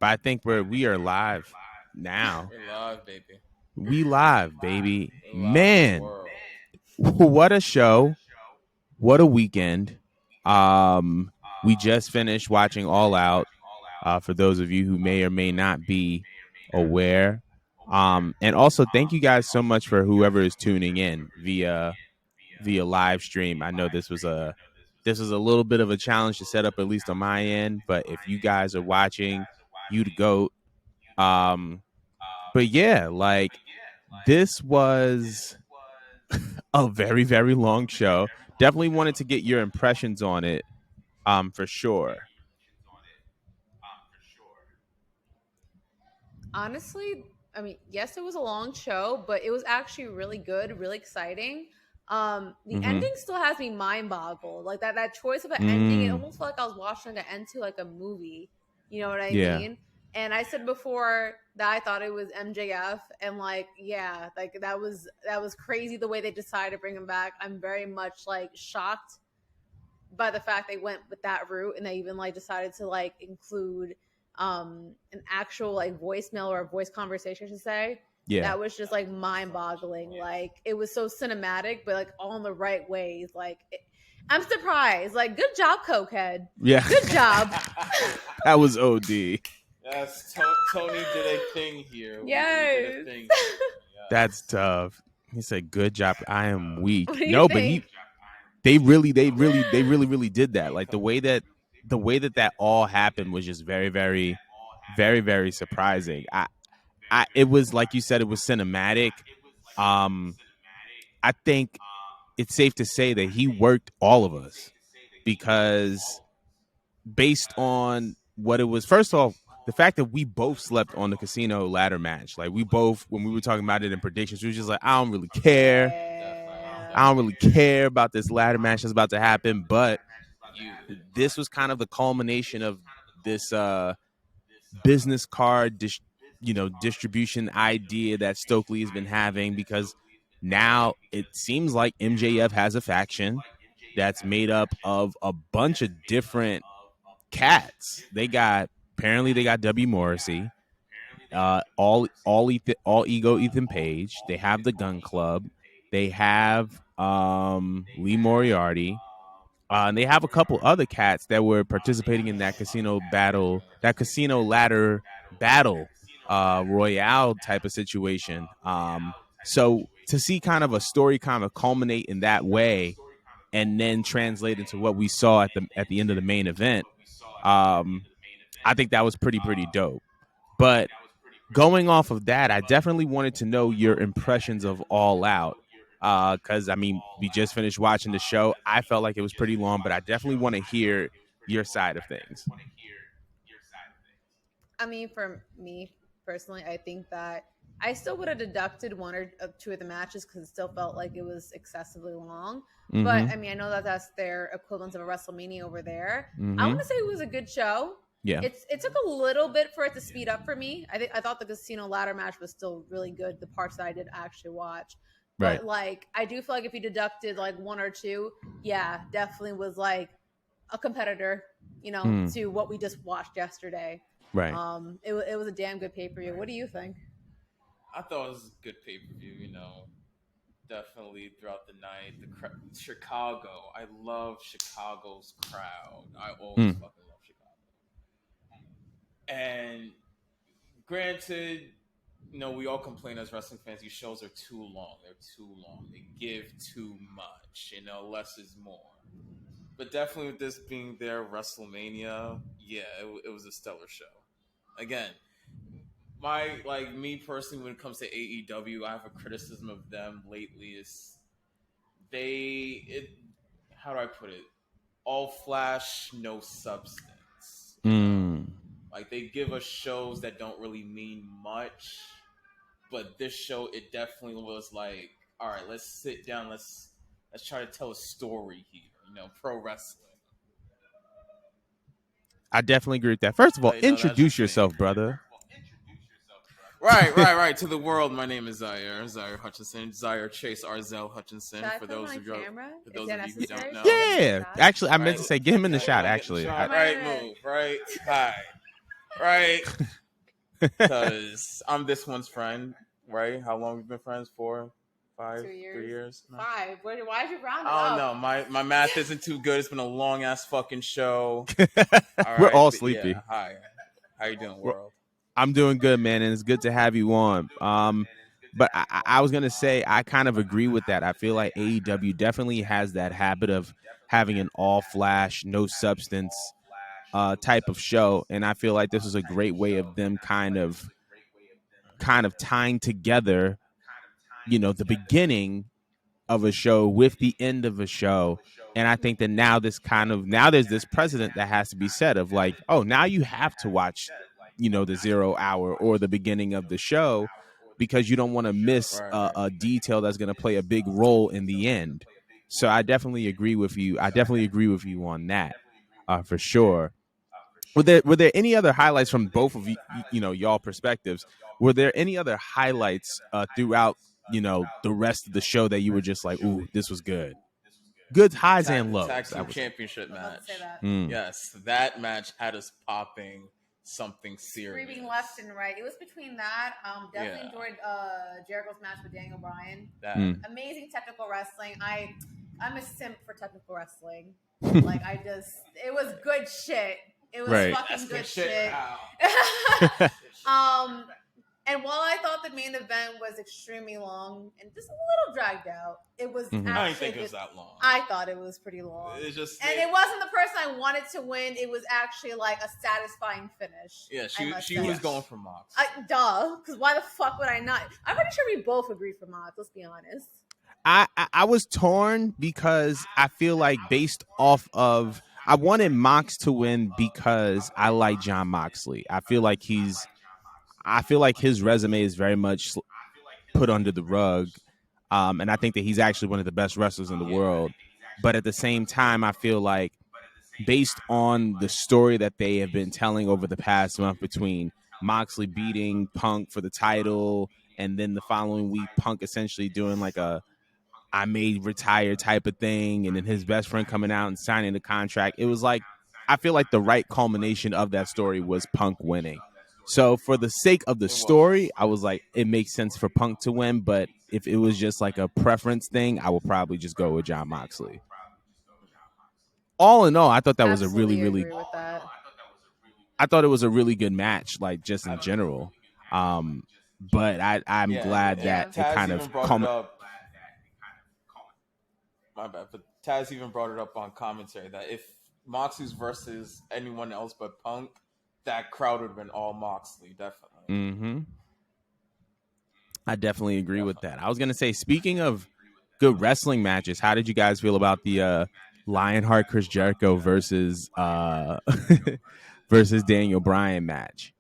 but I think we are live now. We're live, baby. We live, baby. We're live in the Man, world. what a show. What a weekend. We just finished watching All Out. For those of you who may or may not be aware. And also thank you guys so much for whoever is tuning in via live stream. I know this was a little bit of a challenge to set up, at least on my end, but if you guys are watching, you the GOAT. But yeah, like this was a very, very long show. Definitely wanted to get your impressions on it, for sure. Honestly, I mean, yes, it was a long show, but it was actually really good, really exciting. The ending still has me mind boggled. Like that choice of an ending, it almost felt like I was watching the end to like a movie. You know what I mean? And I said before that I thought it was MJF, and like, yeah, like that was crazy the way they decided to bring him back. I'm very much like shocked by the fact they went with that route, and they even like decided to like include an actual like voicemail or a voice conversation to say. Yeah. That was just like mind boggling. Like it was so cinematic, but like all in the right ways. Like I'm surprised. Like good job, Cokehead. Yeah. Good job. That was OD. Yes, Tony did a thing here. Yes. We did a thing here. Yes. That's tough. He said, "Good job. I am weak." What do you No, think? but they really did that. Like the way that all happened was just very, very, very, very surprising. It was like you said, it was cinematic. I think it's safe to say that he worked all of us because based on what it was, first off, the fact that we both slept on the casino ladder match, like we both, when we were talking about it in predictions, we were just like, I don't really care. I don't really care about this ladder match that's about to happen. But this was kind of the culmination of this business card distribution idea that Stokely has been having, because now it seems like MJF has a faction that's made up of a bunch of different cats. Apparently they got W. Morrissey, all ego Ethan Page. They have the Gun Club. They have Lee Moriarty. And they have a couple other cats that were participating in that casino ladder battle royale type of situation. So to see kind of a story kind of culminate in that way, and then translate into what we saw at the end of the main event, I think that was pretty dope. But going off of that, I definitely wanted to know your impressions of All Out. Because I mean, we just finished watching the show. I felt like it was pretty long, but I definitely want to hear your side of things. I mean, for me personally, I think that I still would have deducted one or two of the matches because it still felt like it was excessively long. Mm-hmm. But I mean, I know that that's their equivalent of a WrestleMania over there. Mm-hmm. I want to say it was a good show. Yeah, it took a little bit for it to speed up for me. I thought the casino ladder match was still really good. The parts that I did actually watch. right. But like, I do feel like if you deducted like one or two, yeah, definitely was like a competitor, to what we just watched yesterday. Right. It was a damn good pay-per-view. What do you think? I thought it was a good pay-per-view, definitely throughout the night. Chicago. I love Chicago's crowd. I always fucking love Chicago. And granted, we all complain as wrestling fans, these shows are too long. They're too long. They give too much. Less is more. But definitely with this being their WrestleMania, yeah, it was a stellar show. Again, me personally, when it comes to AEW, I have a criticism of them lately is how do I put it? All flash, no substance. Like they give us shows that don't really mean much, but this show, it definitely was like, all right, let's sit down, let's try to tell a story here. Pro wrestling. I definitely agree with that. First of all, introduce yourself, brother. Right. To the world, my name is Zaire Hutchinson. Zaire Chase Arzell Hutchinson. For those of you who don't know. Yeah. Actually, I meant to say, get him in the shot, actually. Right move, right? Hi. right? Because I'm this one's friend, right? How long we've been friends for? 5, 2 years. 3 years? No. 5. Why did you round it I up? don't know. My math isn't too good. It's been a long ass fucking show. All We're right. all But sleepy. yeah. Hi. How you doing, world? I'm doing good, man, and it's good to have you on. But I was gonna say I kind of agree with that. I feel like AEW definitely has that habit of having an all flash, no substance type of show, and I feel like this is a great way of them kind of tying together, the beginning of a show with the end of a show. And I think that now there's this precedent that has to be set of like, oh, now you have to watch, the 0 hour or the beginning of the show because you don't want to miss a detail that's going to play a big role in the end. So I definitely agree with you. On that, for sure. Were there any other highlights from both of y'all perspectives? Were there any other highlights throughout the rest of the show that you were just like, ooh, this was good? Good highs and lows. Tag team championship match. Mm. Yes, that match had us popping something serious. Screaming left and right. It was between that. Definitely enjoyed Jericho's match with Daniel Bryan. Amazing technical wrestling. I'm a simp for technical wrestling. Like it was good shit. It was fucking good shit. And while I thought the main event was extremely long and just a little dragged out, it was actually I didn't think it was that long. I thought it was pretty long. It wasn't the person I wanted to win. It was actually like a satisfying finish. Yeah, she was going for Mox. Duh, because why the fuck would I not? I'm pretty sure we both agreed for Mox, let's be honest. I was torn because I feel like based off of I wanted Mox to win because I like Jon Moxley. I feel like his resume is very much put under the rug, and I think that he's actually one of the best wrestlers in the world. But at the same time, I feel like based on the story that they have been telling over the past month between Moxley beating Punk for the title, and then the following week Punk essentially doing like a I may retire type of thing, and then his best friend coming out and signing the contract. It was like, I feel like the right culmination of that story was Punk winning. So for the sake of the story, I was like, it makes sense for Punk to win. But if it was just like a preference thing, I would probably just go with Jon Moxley. All in all, I thought that was a really, really. I thought it was a really good match, like just in general. But I'm glad that it kind of My bad, but Taz even brought it up on commentary that if Moxley's versus anyone else but Punk, that crowd would have been all Moxley, definitely. Mm-hmm. I definitely agree with that. I was gonna say, speaking of good wrestling matches, how did you guys feel about the Lionheart Chris Jericho versus versus Daniel Bryan match?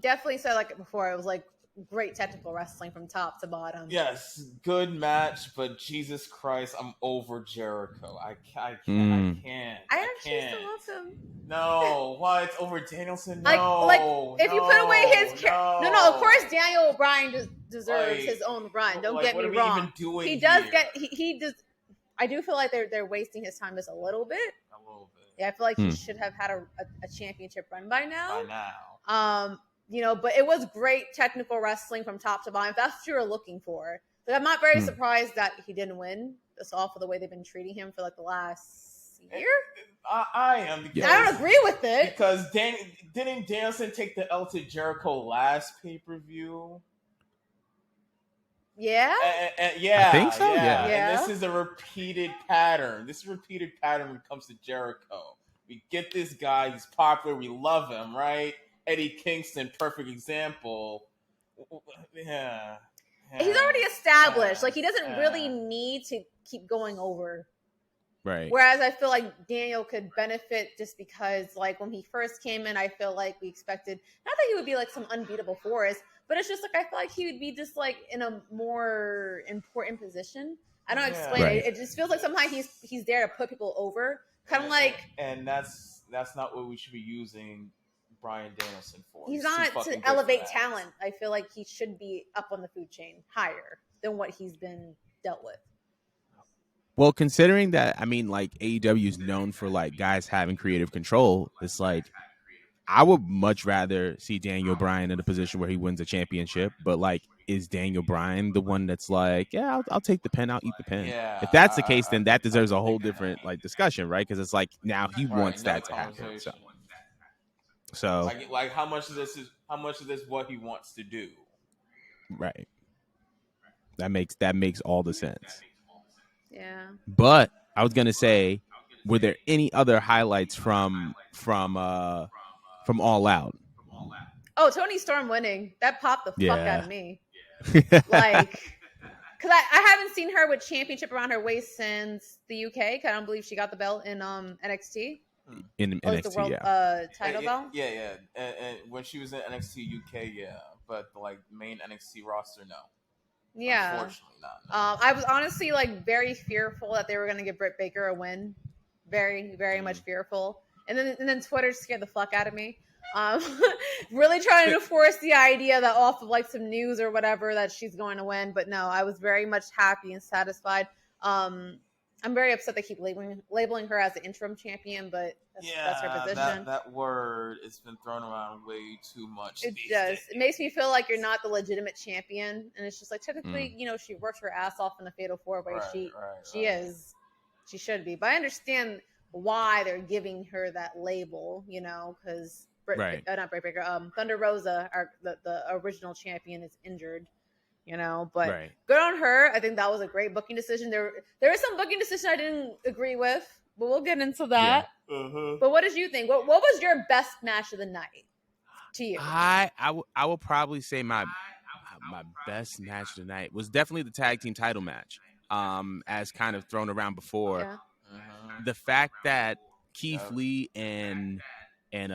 Definitely said like it before. It was like great technical wrestling from top to bottom. Yes, good match, but Jesus Christ, I'm over Jericho. I can't. I actually still love him. No, what? Over Danielson? No. If you put away his no. Of course, Daniel Bryan deserves his own run. Don't get me wrong. He does he does. I do feel like they're wasting his time just a little bit. Yeah, I feel like he should have had a championship run by now. But it was great technical wrestling from top to bottom. If that's what you were looking for. Like, I'm not very surprised that he didn't win. Just off of the way they've been treating him for like the last year. I am. Because, I don't agree with it. Because didn't Danielson take the L to Jericho last pay-per-view? Yeah? Yeah. I think so, yeah. And this is a repeated pattern. When it comes to Jericho. We get this guy. He's popular. We love him, right? Eddie Kingston, perfect example. Yeah. He's already established. Like, he doesn't really need to keep going over. Right. Whereas I feel like Daniel could benefit just because, like, when he first came in, I feel like we expected, not that he would be, like, some unbeatable force, but it's just, like, I feel like he would be just, like, in a more important position. I don't explain it. It just feels like sometimes he's there to put people over. Kind of like... And that's not what we should be using Bryan Danielson for. He's not to elevate talent. I feel like he should be up on the food chain higher than what he's been dealt with. Well, considering that, I mean, like AEW is known for like guys having creative control, it's like I would much rather see Daniel Bryan in a position where he wins a championship. But like, is Daniel Bryan the one that's like, yeah, I'll take the pin, I'll eat the pin? Yeah, If that's the case, then that I deserves a can whole dig different that. like discussion, right? Because it's like now he Right, wants another that to happen. conversation. So Like how much of this what he wants to do? right, that makes all the sense. Yeah. But I was gonna say, were there any other highlights from All Out? Oh, Tony Storm winning. That popped the fuck out Yeah. of me. Like, because I haven't seen her with championship around her waist since the UK. Cause I don't believe she got the belt in NXT. In Or like the NXT, world yeah. title belt. Yeah. And when she was in NXT UK, yeah, but like main NXT roster, no. Yeah. Unfortunately, not. I was honestly like very fearful that they were gonna give Britt Baker a win. Very, very much fearful. And then Twitter scared the fuck out of me. Um, really trying to force the idea that off of like some news or whatever that she's going to win. But no, I was very much happy and satisfied. I'm very upset they keep labeling her as the interim champion, but that's her position. That word has been thrown around way too much. It these does. days. It makes me feel like you're not the legitimate champion, and it's just like technically, she worked her ass off in the Fatal 4-Way. She is. She should be. But I understand why they're giving her that label, because not Britt Baker, Thunder Rosa, the original champion, is injured. But good on her. I think that was a great booking decision. There is some booking decision I didn't agree with, but we'll get into that. Yeah. Uh-huh. But what did you think? What was your best match of the night to you? I will probably say my best match of the night was definitely the tag team title match. As kind of thrown around before. Yeah. The fact that Keith Lee and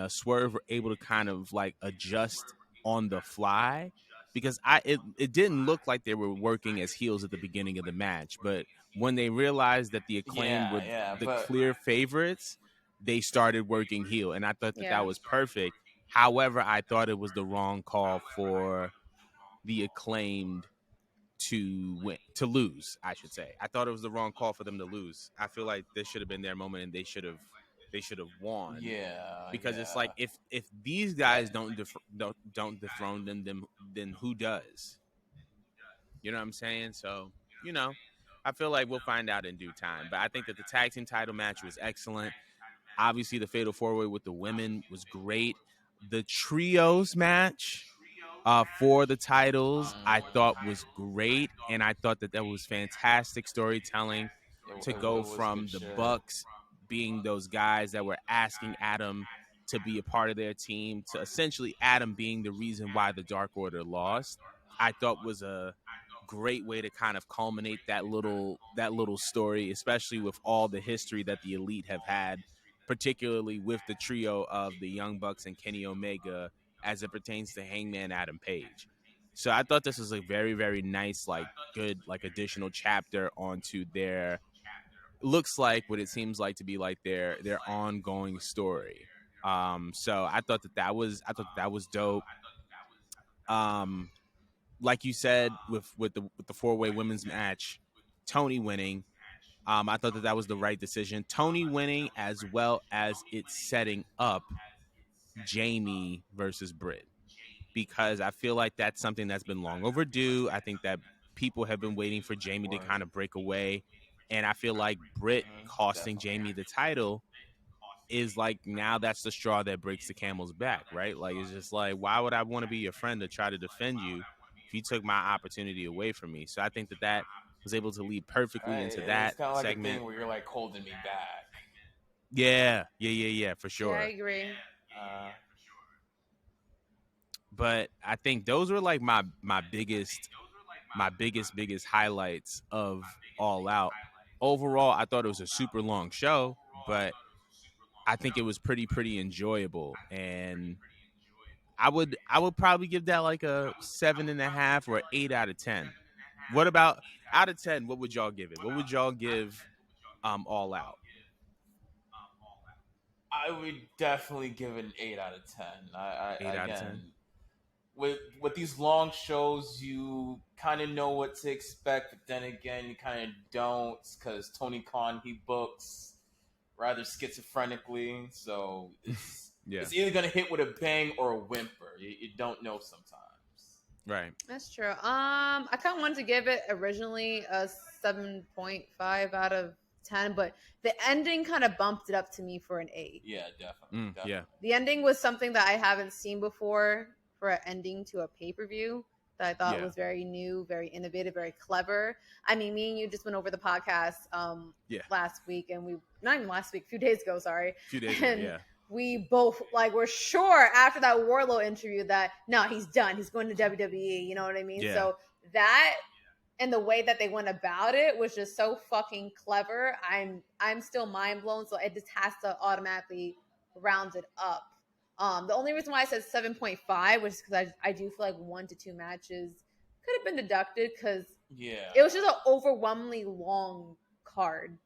Swerve were able to kind of like adjust on the fly, because it didn't look like they were working as heels at the beginning of the match, but when they realized that the Acclaim were the clear favorites, they started working heel, and I thought that was perfect. However, I thought it was the wrong call for the Acclaimed to lose, I should say. I thought it was the wrong call for them to lose. I feel like this should have been their moment, and they should have won. Yeah, because it's like if these guys don't dethrone them, then who does? You know what I'm saying? So I feel like we'll find out in due time. But I think that the tag team title match was excellent. Obviously, the Fatal 4-Way with the women was great. The trios match for the titles, I thought was great, and I thought that was fantastic storytelling to go from the Bucks being those guys that were asking Adam to be a part of their team to essentially Adam being the reason why the Dark Order lost. I thought was a great way to kind of culminate that little story, especially with all the history that the Elite have had, particularly with the trio of the Young Bucks and Kenny Omega as it pertains to Hangman Adam Page. So I thought this was a very, very nice, like good, like additional chapter onto their looks like what it seems like to be like their ongoing story. So I thought that was dope. Like you said, with the 4-Way women's match, Tony winning, I thought that was the right decision. Tony winning, as well as it setting up Jamie versus Britt, because I feel like that's something that's been long overdue. I think that people have been waiting for Jamie to kind of break away, and I feel like Britt costing Jamie the title is like, now that's the straw that breaks the camel's back, right? Like, it's just like, why would I want to be your friend to try to defend you if you took my opportunity away from me? So I think that was able to lead perfectly into that it's kind of like segment. a thing where you're like holding me back. Yeah, for sure. Yeah, I agree. But I think those were like my biggest highlights of All Out. Overall, I thought it was a super long show, but I think it was pretty enjoyable, and I would probably give that like a 7.5 or 8 out of 10. What about out of 10? What would y'all give it? What would y'all give All Out? I would definitely give it an 8 out of 10. 8 out of 10. With these long shows, you kind of know what to expect, but then again, you kind of don't, because Tony Khan, he books rather schizophrenically, so Yeah. It's either gonna hit with a bang or a whimper. You don't know sometimes. Right. That's true. I kind of wanted to give it originally a 7.5 out of 10, but the ending kind of bumped it up to me for an 8. Yeah, definitely. Yeah. The ending was something that I haven't seen before for an ending to a pay-per-view that I thought was very new, very innovative, very clever. I mean, me and you just went over the podcast last week, and not even last week, a few days ago, sorry. A few days ago, yeah. We both were sure after that Warlow interview that no, he's done. He's going to WWE. You know what I mean? Yeah. So that and the way that they went about it was just so fucking clever. I'm still mind blown. So it just has to automatically round it up. The only reason why I said 7.5 was because I do feel like 1 to 2 matches could have been deducted because it was just an overwhelmingly long card.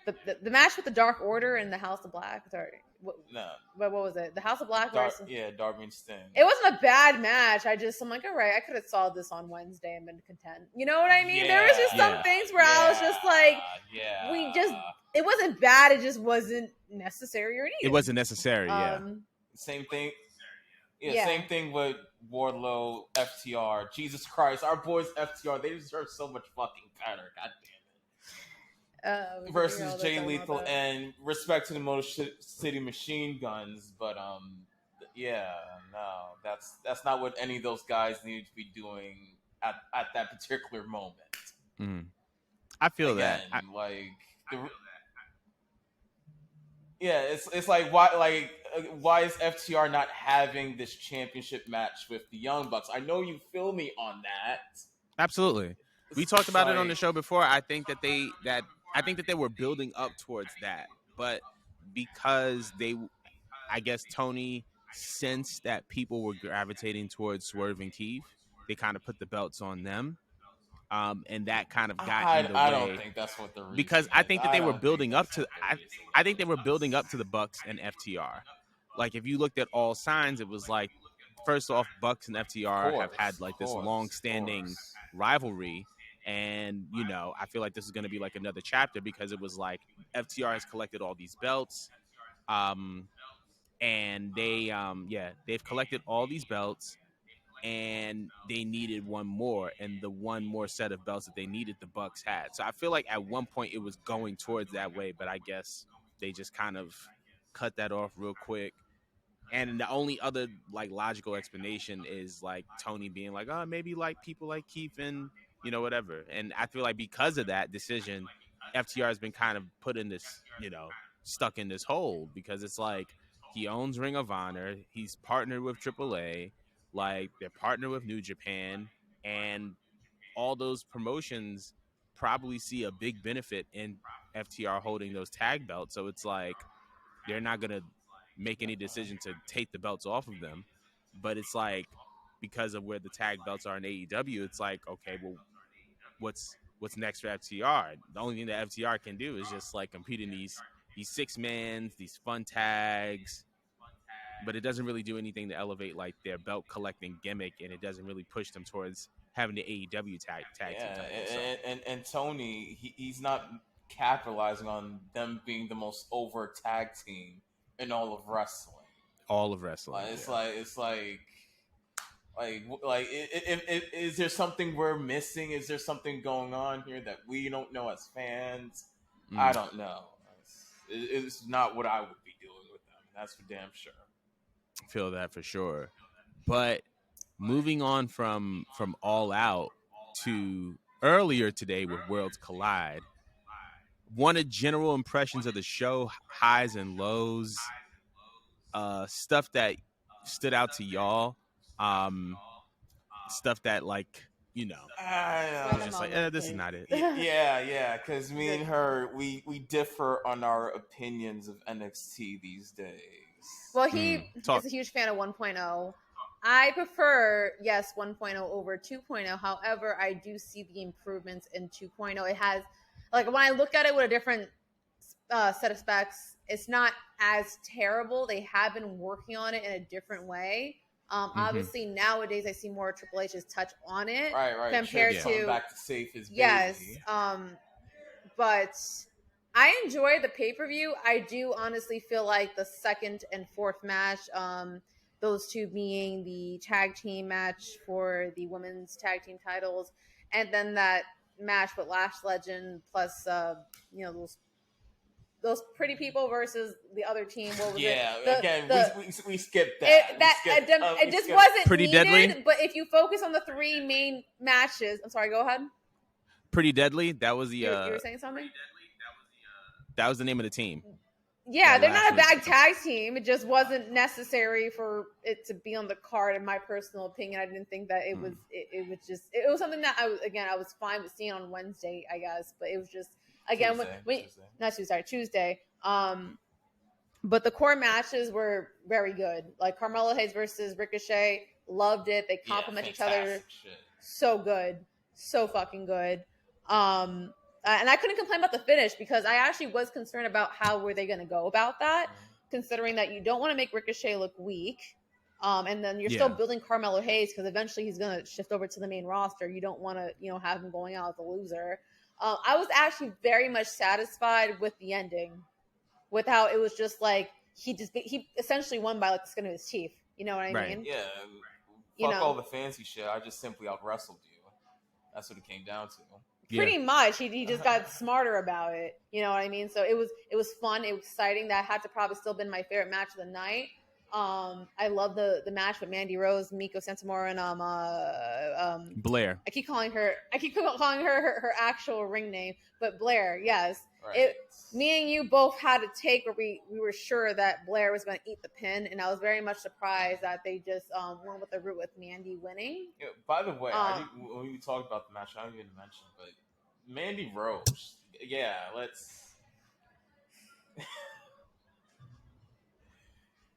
The match with the Dark Order and the House of Black. Sorry, what was it? The House of Black versus Darby and Sting. It wasn't a bad match. I'm like, all right, I could have saw this on Wednesday and been content. You know what I mean? There was just some things where I was just like, it wasn't bad. It just wasn't necessary or needed. It wasn't necessary. Same thing. Same thing with Wardlow, FTR. Jesus Christ, our boys FTR, they deserve so much fucking better. God damn it. Versus Jay Lethal, and respect to the Motor City Machine Guns, but that's not what any of those guys need to be doing at that particular moment. Mm-hmm. I feel that. It's like why is FTR not having this championship match with the Young Bucks? I know you feel me on that. Absolutely. We talked about it on the show before. I think that they were building up towards that, but because I guess Tony sensed that people were gravitating towards Swerve and Keith, they kind of put the belts on them. And that kind of got in the way. I don't think that's what the reason because I think that they were building up to. I think they were building up to the Bucks and FTR. Like if you looked at all signs, it was like first off, Bucks and FTR have had like this long-standing rivalry, and I feel like this is going to be like another chapter because it was like FTR has collected all these belts, and they've collected all these belts. And they needed one more, and the one more set of belts that they needed, the Bucks had. So I feel like at one point it was going towards that way, but I guess they just kind of cut that off real quick. And the only other like logical explanation is like Tony being like, oh, maybe like people like Keith and whatever. And I feel like because of that decision, FTR has been kind of put in this, stuck in this hole because it's like he owns Ring of Honor, he's partnered with AAA. Like they're partnered with New Japan, and all those promotions probably see a big benefit in FTR holding those tag belts. So it's like they're not gonna make any decision to take the belts off of them. But it's like because of where the tag belts are in AEW, it's like okay, well, what's next for FTR? The only thing that FTR can do is just like compete in these 6-mans, these fun tags. But it doesn't really do anything to elevate like their belt collecting gimmick, and it doesn't really push them towards having the AEW tag team title. And Tony, he's not capitalizing on them being the most over tag team in all of wrestling. Is there something we're missing? Is there something going on here that we don't know as fans? I don't know. It's not what I would be doing with them. That's for damn sure. Feel that for sure. But moving on from All Out to earlier today with Worlds Collide, wanted general impressions of the show, highs and lows, stuff that stood out to y'all, stuff that like just like this is not it. Because me and her, we differ on our opinions of NXT these days. Well, he is a huge fan of 1.0. I prefer, 1.0 over 2.0. However, I do see the improvements in 2.0. It has, like, when I look at it with a different set of specs, it's not as terrible. They have been working on it in a different way. Obviously, nowadays, I see more Triple H's touch on it. Right. Compared to back to safe as baby. Yes. But I enjoy the pay-per-view. I do honestly feel like the second and fourth match, those two being the tag team match for the women's tag team titles, and then that match with Lash Legend plus those pretty people versus the other team. What was Yeah, it? again, The we skipped that. it just wasn't Pretty needed. Deadly? But if you focus on the three main matches, I'm sorry. Go ahead. Pretty Deadly. That was the You were saying something. that was the name of the team. Yeah, that they're not a Lash was- bad tag team. It just wasn't necessary for it to be on the card. In my personal opinion, I didn't think that it was. It was just. It was something that I was fine with seeing on Wednesday, I guess. But it was just again Tuesday. not Tuesday, sorry, Tuesday. But the core matches were very good. Like Carmelo Hayes versus Ricochet, loved it. They complement each other. Shit. So good, so fucking good. And I couldn't complain about the finish because I actually was concerned about how were they going to go about that, considering that you don't want to make Ricochet look weak. And then you're still building Carmelo Hayes because eventually he's going to shift over to the main roster. You don't want to, have him going out as a loser. I was actually very much satisfied with the ending, with how it was just like he essentially won by like the skin of his teeth. You know what I mean? Yeah. Fuck all the fancy shit. I just simply out wrestled you. That's what it came down to. Pretty much. He just got smarter about it. You know what I mean? So it was fun. It was exciting. That had to probably still been my favorite match of the night. I love the match with Mandy Rose, Miko Santomora, and Blair. I keep calling her her actual ring name, but Blair. Yes. Right. Me and you both had a take where we were sure that Blair was going to eat the pin, and I was very much surprised that they just went with the route with Mandy winning. Yeah, by the way, when we talked about the match, I didn't even mention, but Mandy Rose, yeah, let's,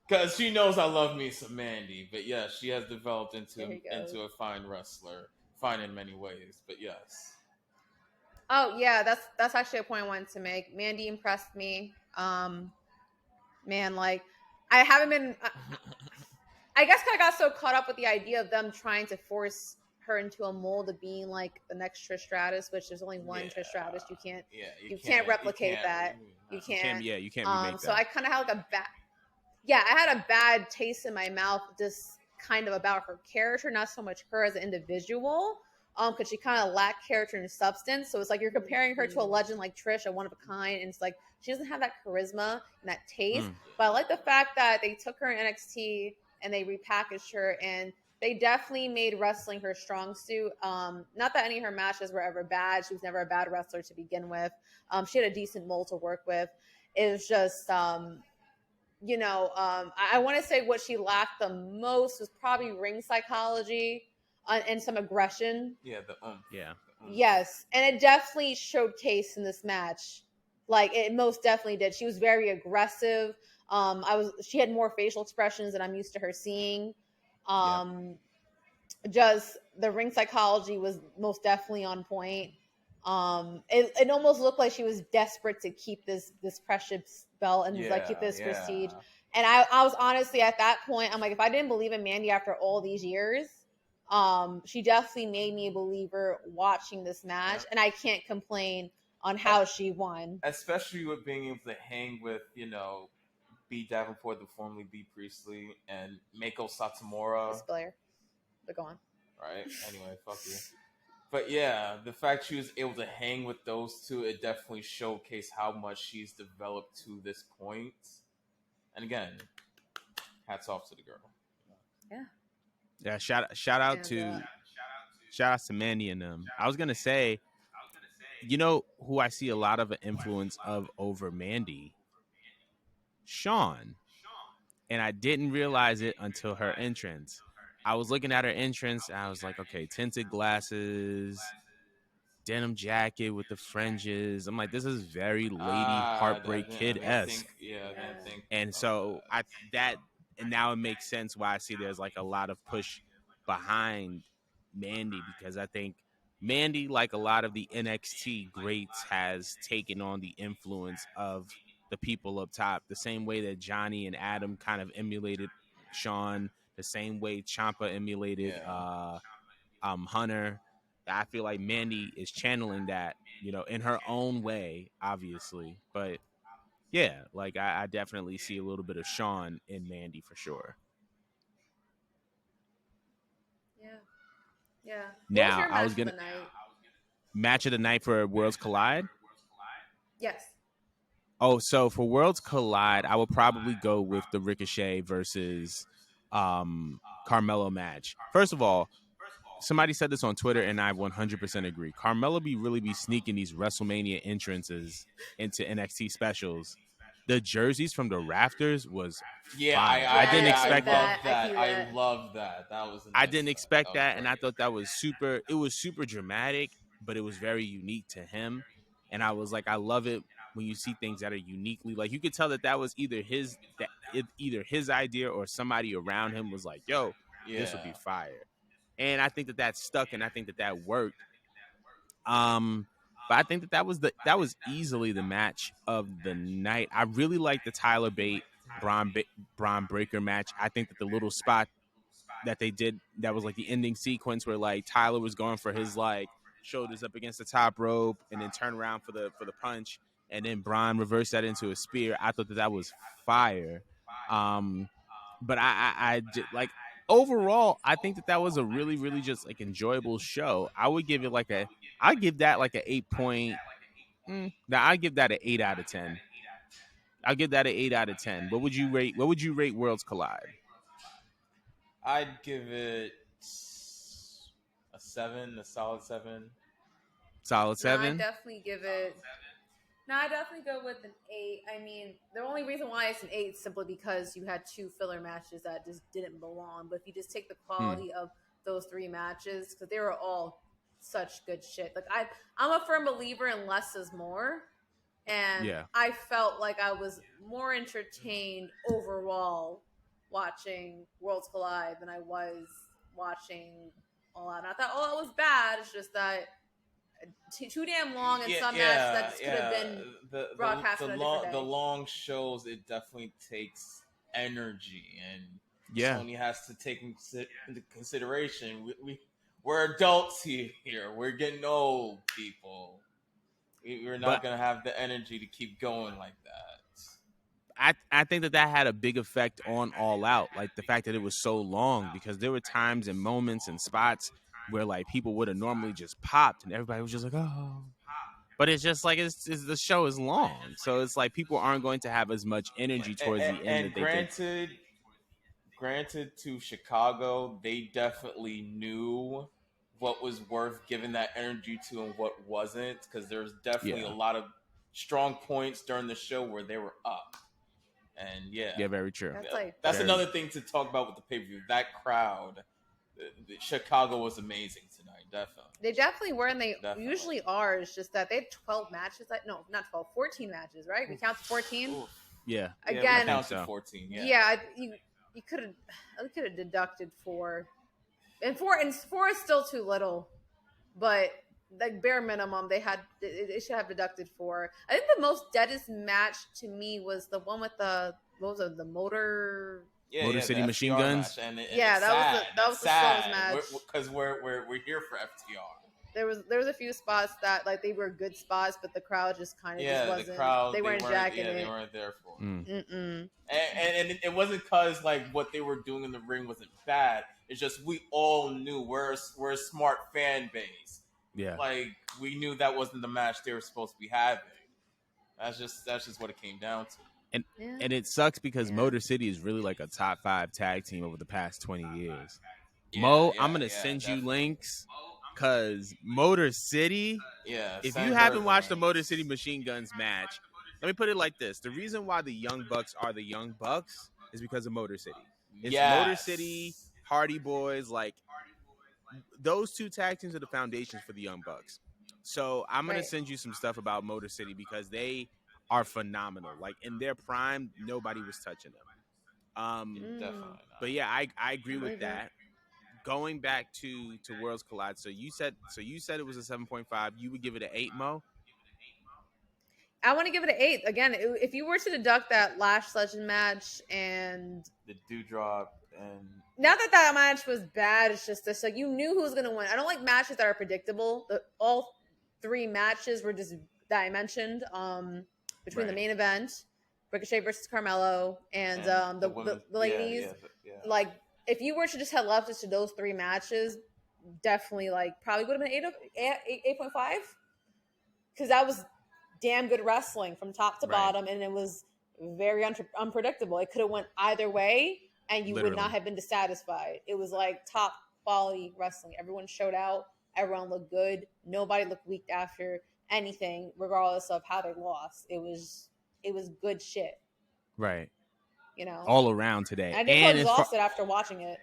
because she knows I love me some Mandy, but yeah, she has developed into a fine wrestler, fine in many ways, but yes. Oh yeah, that's actually a point I wanted to make. Mandy impressed me. Man, like I haven't been. I guess I got so caught up with the idea of them trying to force her into a mold of being like the next Trish Stratus, which there's only one Trish Stratus. You can't replicate that. You can't. You can't remake that. So I kind of had like I had a bad taste in my mouth just kind of about her character, not so much her as an individual. Because she kind of lacked character and substance. So it's like you're comparing her to a legend like Trish, a one of a kind, and it's like she doesn't have that charisma and that taste. But I like the fact that they took her in NXT and they repackaged her, and they definitely made wrestling her strong suit. Not that any of her matches were ever bad. She was never a bad wrestler to begin with. She had a decent mold to work with. It was just, I want to say what she lacked the most was probably ring psychology and some aggression. Yeah, Yes, and it definitely showcased in this match. Like it most definitely did. She was very aggressive. She had more facial expressions than I'm used to her seeing. Just the ring psychology was most definitely on point. It almost looked like she was desperate to keep this precious belt and keep this prestige. And I was honestly at that point, I'm like, if I didn't believe in Mandy after all these years, she definitely made me a believer watching this match, and I can't complain on how she won. Especially with being able to hang with, B. Davenport, the formerly B. Priestley, and Mako Satomura. Blair. But go on. Right? Anyway, fuck you. But yeah, the fact she was able to hang with those two, it definitely showcased how much she's developed to this point. And again, hats off to the girl. Yeah. Shout out to Mandy and them. I was gonna say, who I see a lot of an influence of over Mandy? Sean. And I didn't realize it until her entrance. I was looking at her entrance and I was like, okay, tinted glasses, denim jacket with the fringes. I'm like, this is very Lady Heartbreak Kid-esque. And so and now it makes sense why I see there's like a lot of push behind Mandy, because I think Mandy, like a lot of the NXT greats, has taken on the influence of the people up top, the same way that Johnny and Adam kind of emulated Sean, the same way Ciampa emulated Hunter. I feel like Mandy is channeling that, in her own way, obviously. But yeah, like I definitely see a little bit of Sean in Mandy for sure. Yeah. Yeah. What was Now your I was match of gonna the night? match of the night for Worlds Collide. Yes. Oh, so for Worlds Collide, I would probably go with the Ricochet versus Carmelo match. First of all, somebody said this on Twitter, and I 100% agree. Carmelo really be sneaking these WrestleMania entrances into NXT specials. The jerseys from the rafters was Yeah, fire. I didn't Yeah, I I see expect that. love that. I that. see I that. love that. That was a I nice didn't touch. That expect was that, and I great. thought that was super. It was super dramatic, but it was very unique to him. And I was like, I love it when you see things that are uniquely like you could tell that was either his idea or somebody around him was like, "Yo, this would be Yeah. fire." And I think that stuck, and I think that worked. But I think that was easily the match of the night. I really like the Tyler Bate Braun Breaker match. I think that the little spot that they did that was like the ending sequence where like Tyler was going for his like shoulders up against the top rope and then turn around for the punch, and then Braun reversed that into a spear. I thought that was fire. But like overall, I think that was a really really just like enjoyable show. I give that like a 8 point. Now I give that an 8 out of 10. I'll give that an 8 out of 10. What would you rate Worlds Collide? I'd give it a 7, a solid 7. Solid No, I 7. definitely give it. No, I definitely go with an 8. I mean, the only reason why it's an 8 is simply because you had 2 filler matches that just didn't belong. But if you just take the quality of those 3 matches, because they were all such good shit. Like I'm a firm believer in less is more, and Yeah. I felt like I was more entertained overall watching Worlds Collide than I was watching All Out. Not that All Out was bad. It's just that too damn long in some matches that just could have been broadcast on a different day. The long shows, it definitely takes energy, and Yeah. Sony has to take into consideration. We're adults here. We're getting old, people. We're not But gonna have the energy to keep going like that. I think that had a big effect on All Out, like the fact that it was so long, because there were times and moments and spots where like people would have normally just popped and everybody was just like, oh. But it's just like it's the show is long, so it's like people aren't going to have as much energy towards the end And that they did. granted to Chicago, they definitely knew what was worth giving that energy to and what wasn't, because there's definitely a lot of strong points during the show where they were up. And Yeah, very true. that's another thing to talk about with the pay-per-view. That crowd, Chicago was amazing tonight, definitely. They definitely were, and they usually are. It's just that they had 12 matches. No, not 12, 14 matches, right? We counted 14. Yeah. Again, we counted 14. Yeah, you could have deducted 4, and 4 is still too little, but like bare minimum they should have deducted 4. I think the most deadest match to me was the one with the Motor City Machine Guns. And that was the slowest match, because we're here for FTR. There was a few spots that like they were good spots, but the crowd just kind of just wasn't. The crowd, they weren't jacking it. They weren't there for it. And it wasn't because like what they were doing in the ring wasn't bad. It's just we all knew we're a smart fan base. Yeah, like we knew that wasn't the match they were supposed to be having. That's just what it came down to. And it sucks because Motor City is really like a top 5 tag team over the past 20 years. Mo, I'm gonna send you links. Cause Motor City, if you haven't watched the Motor City Machine Guns match, let me put it like this: the reason why the Young Bucks are the Young Bucks is because of Motor City. It's Motor City, Hardy Boys, like those 2 tag teams are the foundations for the Young Bucks. So I'm gonna send you some stuff about Motor City because they are phenomenal. Like in their prime, nobody was touching them. Definitely. But yeah, I agree with that. Going back to Worlds Collide, so you said it was a 7.5. You would give it an 8, Mo? I want to give it an 8. Again, if you were to deduct that Lash Legend match and the Dewdrop and not that match was bad. It's just this, like, you knew who was going to win. I don't like matches that are predictable. All 3 matches were just that I mentioned. Between the main event, Ricochet versus Carmelo, and the ladies. Yeah. Like, if you were to just have left us to those 3 matches, definitely probably would have been 8.5, because that was damn good wrestling from top to bottom, and it was very unpredictable. It could have went either way, and you would not have been dissatisfied. It was top quality wrestling. Everyone showed out. Everyone looked good. Nobody looked weak after anything, regardless of how they lost. It was good shit. Right. You know, all around today. I did feel exhausted after watching it.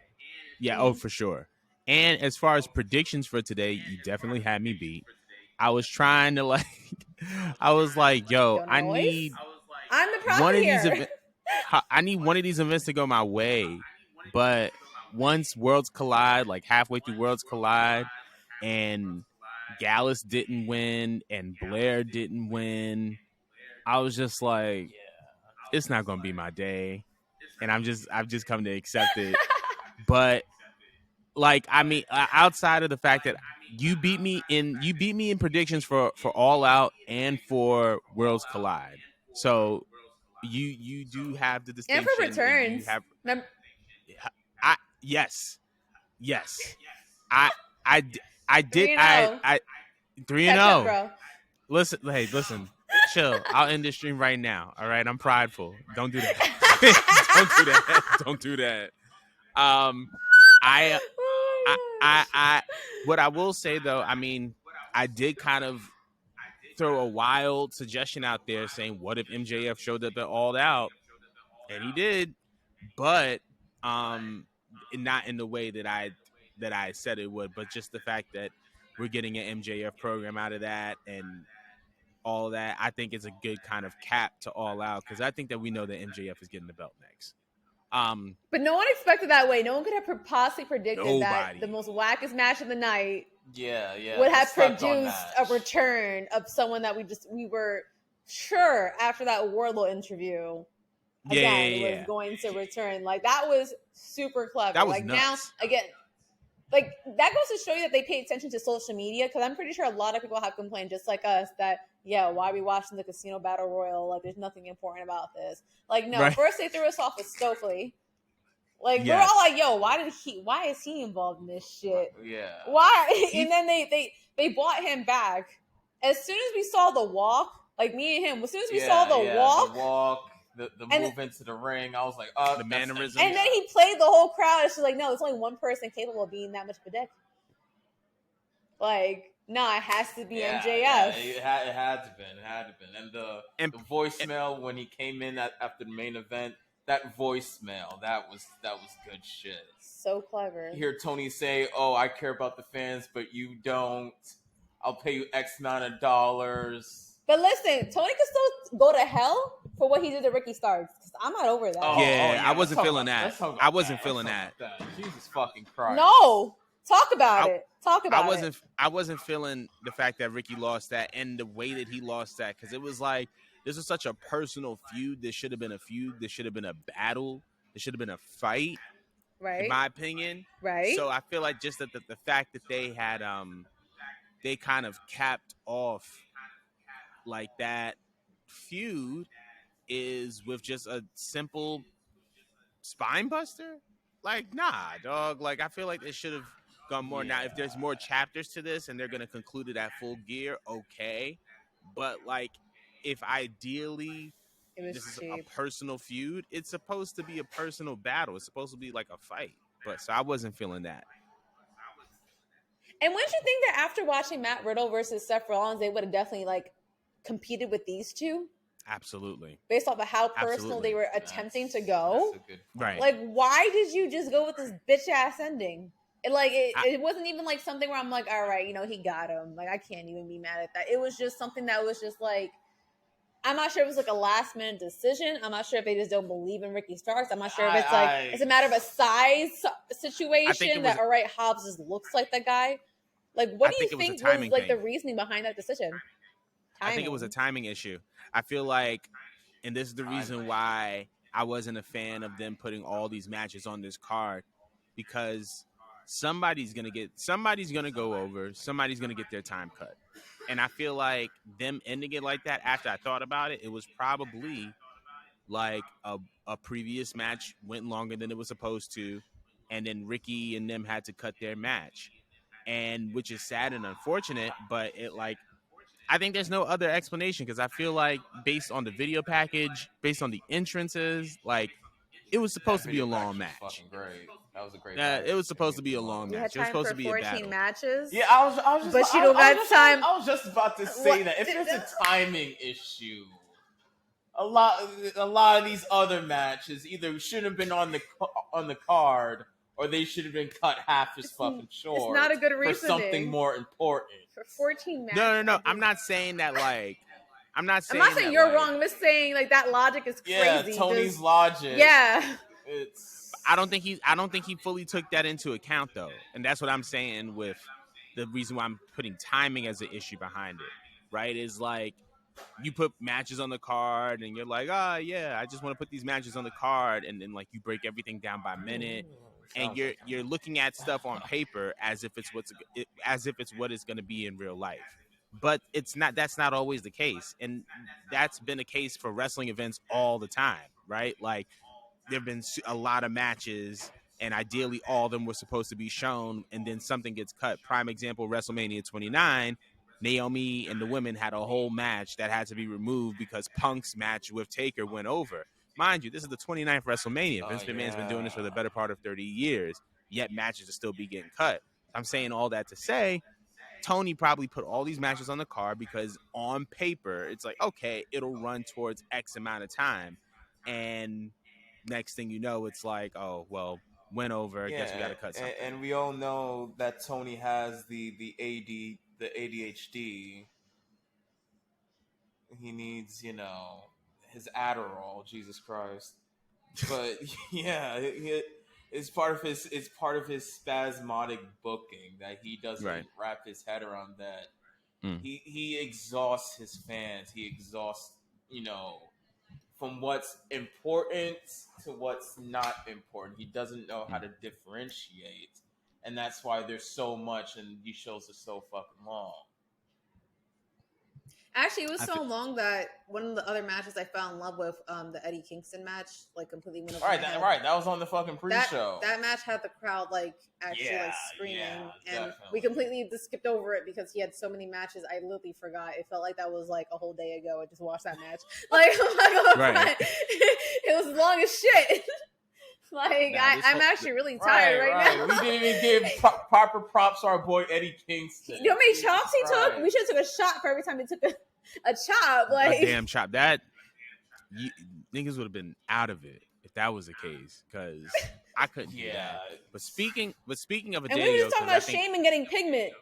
Yeah, oh, for sure. And as far as predictions for today, you definitely had me beat. I was trying to I was like, yo, I need I'm the prophet here. I need one of these events to go my way. But once Worlds Collide, like halfway through Worlds Collide, and Gallus didn't win and Blair didn't win, I was just like, it's not gonna be my day. And I've just come to accept it. But I mean, outside of the fact that you beat me in predictions for All Out and for Worlds Collide, so you do have the distinction. And for returns, you have, yes, I did 3-0. Listen, chill. I'll end this stream right now. All right, I'm prideful. Don't do that. Don't do that. What I will say though, I mean, I did kind of throw a wild suggestion out there saying, what if MJF showed up at All Out? And he did, but not in the way that I said it would, but just the fact that we're getting an MJF program out of that and all that, I think is a good kind of cap to All Out, because I think that we know that MJF is getting the belt next. But no one expected that way. No one could have possibly predicted that the most wackest match of the night would have produced a return of someone that we were sure after that Wardlow interview was going to return. That was super clever. That was nuts. Now, again, that goes to show you that they pay attention to social media, because I'm pretty sure a lot of people have complained, just like us, that why are we watching the Casino Battle Royal? There's nothing important about this. First they threw us off with Stokely. We're all like, yo, why is he involved in this shit? Yeah. Why? And then they brought him back. As soon as we saw the walk, me and him, as soon as we saw the walk, the move into the ring, I was like, oh, the mannerisms. And then he played the whole crowd. It's just no, there's only one person capable of being that much of a dick. No, it has to be MJF. Yeah, it had to be. And the voicemail when he came in after the main event, that voicemail, that was good shit. So clever. You hear Tony say, "Oh, I care about the fans, but you don't. I'll pay you X amount of dollars." But listen, Tony could still go to hell for what he did to Ricky Starks. I'm not over that. I wasn't feeling that. I wasn't feeling that. Jesus fucking Christ. No. Talk about it. I wasn't feeling the fact that Ricky lost that and the way that he lost that, because it was this was such a personal feud. This should have been a feud. This should have been a battle. This should have been a fight. Right. In my opinion. Right. So I feel like just that the fact that they had they kind of capped off that feud is with just a simple spine buster. Nah, dog. I feel like it should have gone more. Now, if there's more chapters to this and they're going to conclude it at Full Gear, okay. But if ideally this is a personal feud, it's supposed to be a personal battle. It's supposed to be a fight. But so I wasn't feeling that. And wouldn't you think that after watching Matt Riddle versus Seth Rollins, they would have definitely competed with these two? Absolutely. Based off of how personal they were attempting to go. Right. Why did you just go with this bitch ass ending? It wasn't even something where I'm all right, he got him. I can't even be mad at that. It was just something that was just I'm not sure if it was a last minute decision. I'm not sure if they just don't believe in Ricky Starks. I'm not sure if it's it's a matter of a size situation that, all right, Hobbs just looks like that guy. What do you think was the reasoning behind that decision? I think it was a timing issue. I feel and this is the reason why I wasn't a fan of them putting all these matches on this card. because somebody's gonna go over, somebody's gonna get their time cut. And I feel like them ending it like that, after I thought about it, it was probably like a previous match went longer than it was supposed to, and then Ricky and them had to cut their match, and which is sad and unfortunate. But it, like, I think there's no other explanation, because I feel like based on the video package, based on the entrances, like, it was supposed That to be a video long package was match. fucking great. That was a great package. It was supposed to be a Come on. long We had match. It was time supposed for to be a 14 battle. matches. Yeah, I was just, But you don't got time. I was just about to say What? that if it's a timing issue, a lot of these other matches either should have been on the card, or they should have been cut half as fucking short. It's not a good for reasoning. something more important. For 14 matches. No. I'm not saying that, like, I'm not saying you're like, wrong. I'm just saying, like, that logic is crazy. Yeah, Tony's logic. Yeah. I don't think he fully took that into account, though. And that's what I'm saying with the reason why I'm putting timing as an issue behind it, right? Is like, you put matches on the card and you're like, yeah, I just want to put these matches on the card, and then, like, you break everything down by minute, and you're looking at stuff on paper as if it's what it's going to be in real life. But it's not. That's not always the case, and that's been the case for wrestling events all the time, right? Like, there've been a lot of matches, and ideally all of them were supposed to be shown, and then something gets cut. Prime example, WrestleMania 29, Naomi and the women had a whole match that had to be removed because Punk's match with Taker went over. Mind you, this is the 29th WrestleMania. Vince McMahon's been doing this for the better part of 30 years, yet matches are still be getting cut. I'm saying all that to say, Tony probably put all these matches on the card because on paper, it's like, okay, it'll run towards X amount of time. And next thing you know, it's like, oh, well, went over. I guess we got to cut something. And we all know that Tony has the ADHD. He needs, his Adderall. Jesus Christ! But yeah, it's part of his spasmodic booking that he doesn't wrap his head around that. He exhausts his fans. He exhausts, from what's important to what's not important. He doesn't know how to differentiate, and that's why there's so much, and these shows are so fucking long. Actually, it was so long that one of the other matches I fell in love with, the Eddie Kingston match, like, completely went over. That was on the fucking pre-show. That match had the crowd, like, actually like screaming, and definitely. we completely just skipped over it because he had so many matches. I literally forgot. It felt like that was like a whole day ago. I just watched that match. Like, I'm not gonna front. It was long as shit. Like, I'm actually really tired right now. We didn't even give proper props to our boy Eddie Kingston. You know how many chops he took? We should have took a shot for every time he took a chop. Like, a damn chop. That niggas would have been out of it if that was the case, because I couldn't do that. But speaking of a and Daniel, we were just talking about Shaman getting pigment.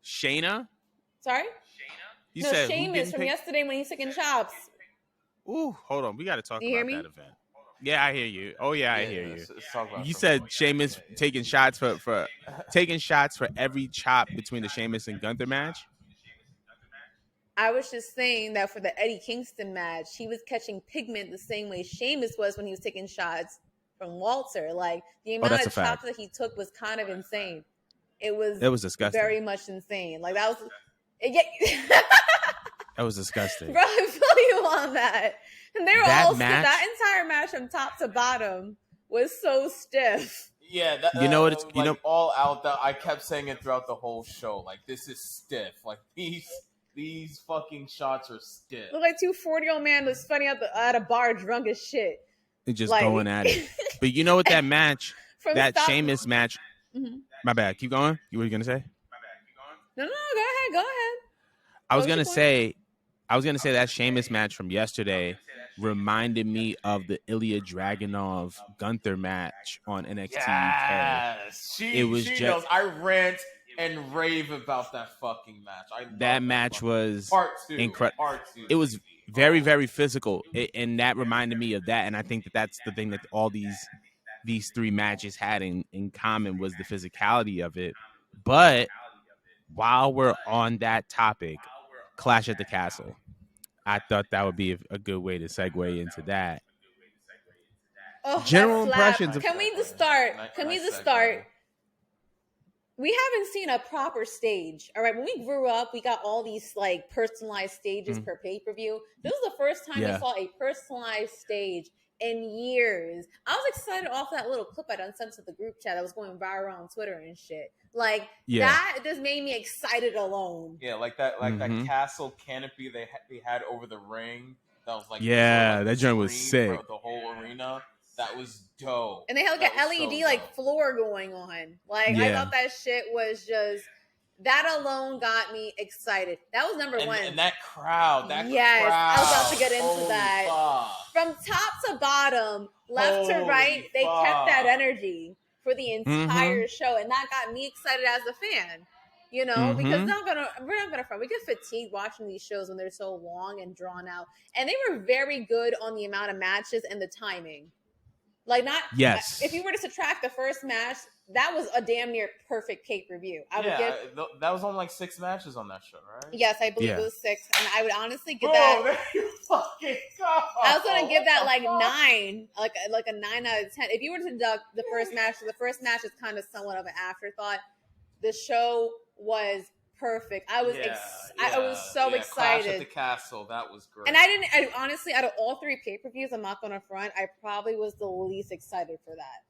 Shayna? Sorry? You said Sheamus from yesterday when he's taking chops. Ooh, hold on. We got to talk about that event. Yeah, I hear you. Oh yeah, I hear you. Let's talk about you said Sheamus taking shots for taking shots for every chop between the Sheamus and Gunther match. I was just saying that for the Eddie Kingston match, he was catching pigment the same way Sheamus was when he was taking shots from Walter. Like, the amount of chops that he took was kind of insane. It was disgusting. Very much insane. Like, that was that was disgusting. Bro, I feel you on that. And they were all stiff. That entire match from top to bottom was so stiff. Yeah, all out. That I kept saying it throughout the whole show. Like, this is stiff. Like, these fucking shots are stiff. Look like 2 40-year-old man was funny at a bar drunk as shit. And just going at it. But you know what, that match, that Sheamus match. Mm-hmm. My bad. Keep going. You were gonna say? No, go ahead. I was gonna say that Sheamus match from yesterday reminded me of the Ilya Dragunov Gunther match on NXT yes. UK. She knows. I rant and rave about that fucking match. That match was incredible. Part 2. It was very, very physical, and that reminded me of that. And I think that's the thing that all these 3 matches had in common, was the physicality of it. But while we're on that topic, Clash at the Castle, I thought that would be a good way to segue into that. Oh, General that slap. impressions of Can we just start? Can we just start? We haven't seen a proper stage. All right, when we grew up, we got all these like personalized stages per pay-per-view. This was the first time we saw a personalized stage in years. I was excited off that little clip I done sent to the group chat that was going viral on Twitter and shit. Like that just made me excited alone. Yeah, like that castle canopy they had over the ring. That was like that joint was sick. For the whole arena. That was dope. And they had like an LED like floor going on. Like I thought that shit was just that alone got me excited. That was number one. And that crowd, I was about to get into that. Fuck. From top to bottom, left to right, they kept that energy for the entire show, and that got me excited as a fan. You know, because we're not gonna front. We get fatigued watching these shows when they're so long and drawn out, and they were very good on the amount of matches and the timing. Like if you were to subtract the first match, that was a damn near perfect pay-per-view. That was only like 6 matches on that show, right? Yes, I believe it was 6, and I would honestly give that. There you fucking go. I was gonna give that like 9, like a 9 out of 10. If you were to deduct the first match, so the first match is kind of somewhat of an afterthought. The show was perfect. I was so excited. Clash at the Castle, that was great. And I honestly, out of all 3 pay-per-views, I'm not gonna front, I probably was the least excited for that.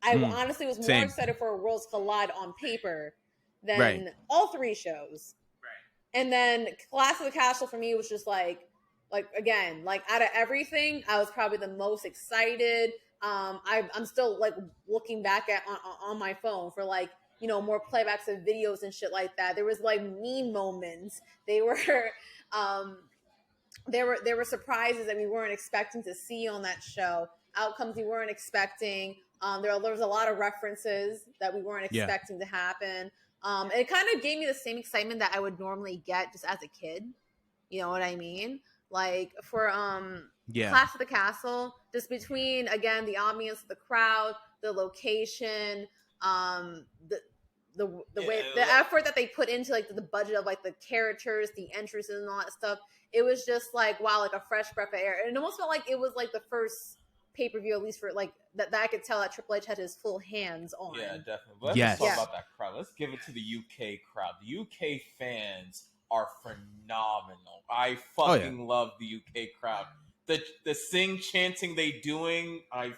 I honestly was more excited for Worlds Collide on paper than all 3 shows. Right. And then Clash of the Castle for me was just like again, like out of everything, I was probably the most excited. I'm still like looking back at on my phone for like, you know, more playbacks of videos and shit like that. There was like meme moments. There were surprises that we weren't expecting to see on that show. Outcomes we weren't expecting. There was a lot of references that we weren't expecting to happen. And it kind of gave me the same excitement that I would normally get just as a kid. You know what I mean? Like for Clash of the Castle, just between again the ambience of the crowd, the location, the way the effort that they put into like the budget of like the characters, the entrances and all that stuff, it was just like wow, like a fresh breath of air. And it almost felt like it was like the first pay-per-view, at least for like that I could tell that Triple H had his full hands on. Yeah, definitely. But let's talk about that crowd. Let's give it to the UK crowd. The UK fans are phenomenal. I fucking love the UK crowd. The sing chanting they doing, I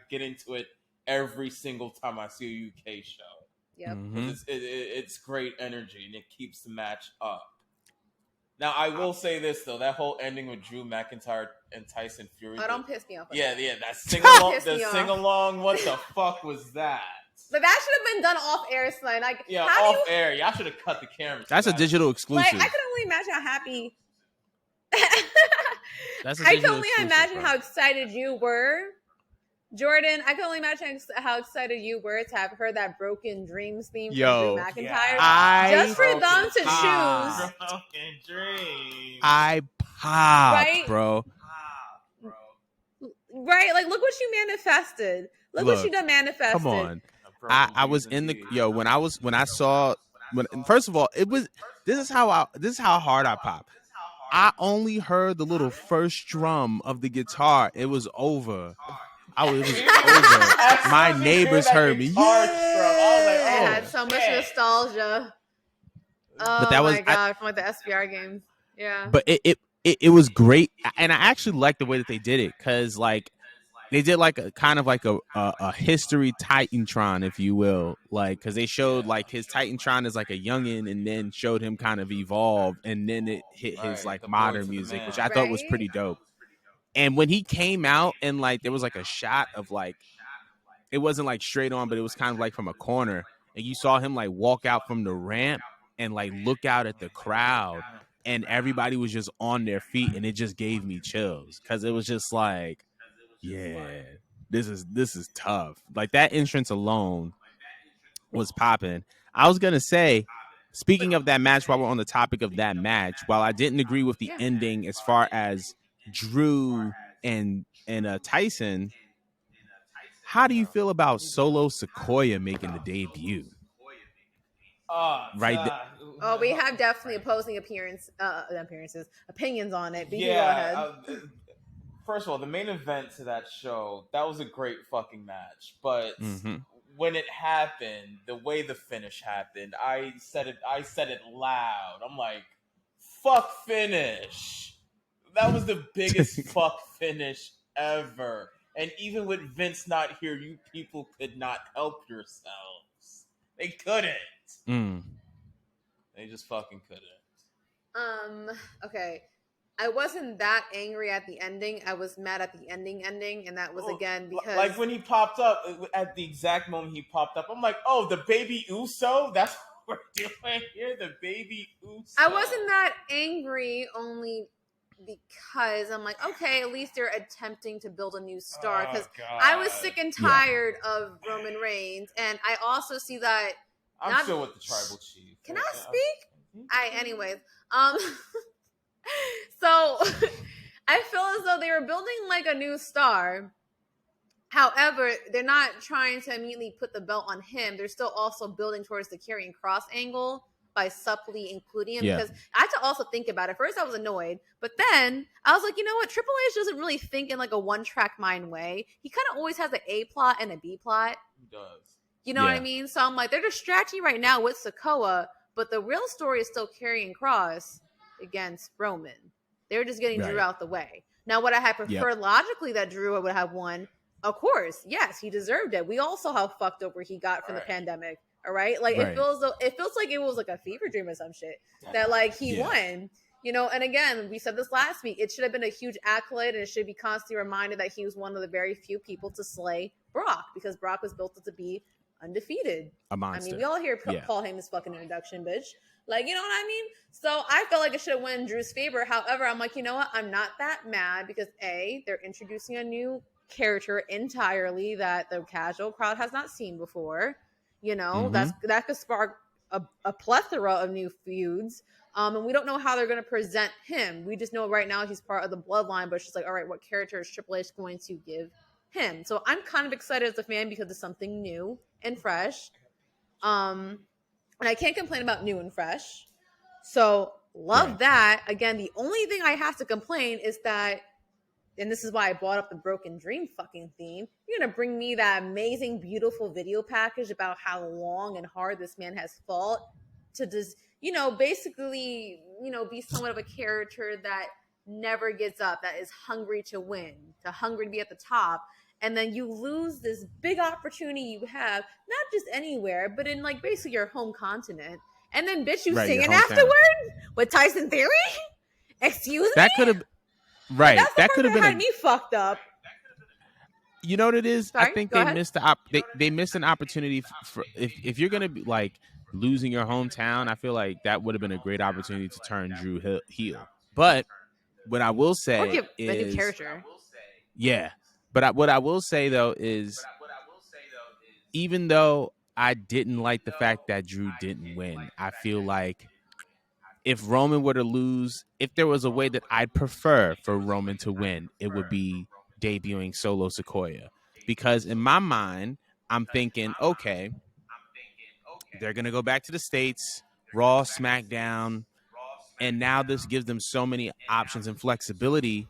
get into it every single time I see a UK show. Yep. It's great energy and it keeps the match up. Now I will say this though, that whole ending with Drew McIntyre and Tyson Fury. Oh, don't piss me off. Yeah, that sing along. The sing along. What the fuck was that? But that should have been done off air, Slime. Like, off air. Y'all should have cut the camera. That's a digital exclusive. Like, I can only imagine how happy. I can only imagine how excited you were, Jordan. I can only imagine how excited you were to have heard that Broken Dreams theme from Drew McIntyre. Just for them to choose. Broken Dreams. I popped, bro. Right? Like, look what you manifested. Look what you done manifested. Come on. I was in the first of all, this is how hard I pop. I only heard the little first drum of the guitar. It was over. It was over. My neighbors heard me. I had so much nostalgia. Oh but that was, my god, from like the SBR games. Yeah. But it was great, and I actually liked the way that they did it because like they did like a kind of like a history Titantron, if you will, like because they showed like his Titantron as like a youngin, and then showed him kind of evolve, and then it hit his like modern music, which I thought was pretty dope. And when he came out and like there was like a shot of like it wasn't like straight on, but it was kind of like from a corner, and you saw him like walk out from the ramp and like look out at the crowd, and everybody was just on their feet, and it just gave me chills because it was just like, yeah, this is tough. Like that entrance alone was popping. I was gonna say, speaking of that match, while we're on the topic of that match, while I didn't agree with the ending as far as Drew and Tyson, how do you feel about Solo Sequoia making the debut? We have definitely opposing opinions on it. But you go ahead. first of all, the main event to that show, that was a great fucking match. But when it happened, the way the finish happened, I said it loud. I'm like, fuck finish. That was the biggest fuck finish ever. And even with Vince not here, you people could not help yourselves. They couldn't. They just fucking couldn't. Okay. I wasn't that angry at the ending. I was mad at the ending, and that was again because like when he popped up at the exact moment he popped up, I'm like, oh, the baby Uso. That's what we're doing here. The baby Uso. I wasn't that angry only because I'm like, okay, at least they're attempting to build a new star. Because I was sick and tired of Roman Reigns, and I also see that. I'm still with the tribal chief. Can I speak? Anyways. So I feel as though they were building like a new star. However, they're not trying to immediately put the belt on him. They're still also building towards the Karrion Kross angle by subtly including him. Because I had to also think about it. First, I was annoyed. But then I was like, you know what? Triple H doesn't really think in like a one-track mind way. He kind of always has an A plot and a B plot. He does. You know what I mean? So I'm like, they're distracting right now with Sikoa. But the real story is still Karrion Kross against Roman. They're just getting Drew out the way. Now, would I have preferred logically that Drew would have won? Of course, yes, he deserved it. We all saw how fucked over he got from the pandemic. All right, like it feels like it was like a fever dream or some shit that like he won. You know, and again, we said this last week. It should have been a huge accolade, and it should be constantly reminded that he was one of the very few people to slay Brock because Brock was built to be undefeated. A monster. I mean, we all hear Paul Heyman's fucking introduction, bitch. Like, you know what I mean? So I felt like it should have went in Drew's favor. However, I'm like, you know what? I'm not that mad because A, they're introducing a new character entirely that the casual crowd has not seen before. You know, that could spark a plethora of new feuds. And we don't know how they're going to present him. We just know right now he's part of the bloodline, but it's just like, all right, what character is Triple H going to give him? So I'm kind of excited as a fan because it's something new and fresh. And I can't complain about new and fresh. So love that. Again, the only thing I have to complain is that, and this is why I brought up the Broken Dream fucking theme, you're going to bring me that amazing, beautiful video package about how long and hard this man has fought to just, you know, basically, you know, be somewhat of a character that never gives up, that is hungry to win, hungry to be at the top. And then you lose this big opportunity you have, not just anywhere, but in like basically your home continent. And then bitch, you singing afterward with Tyson Theory? Excuse me? That could have that could have been had me fucked up. You know what it is? Sorry? I think Go they ahead. missed they missed an opportunity for if you're gonna be like losing your hometown. I feel like that would have been a great opportunity to turn Drew heel. But what I will say Or give is a new character. Yeah. But what I will say, though, is even though I didn't like the fact that Drew didn't win, I feel like if Roman were to lose, if there was a way that I'd prefer for Roman to win, it would be debuting Solo Sikoa. Because in my mind, I'm thinking, okay, they're going to go back to the States, Raw, SmackDown, and now this gives them so many options and flexibility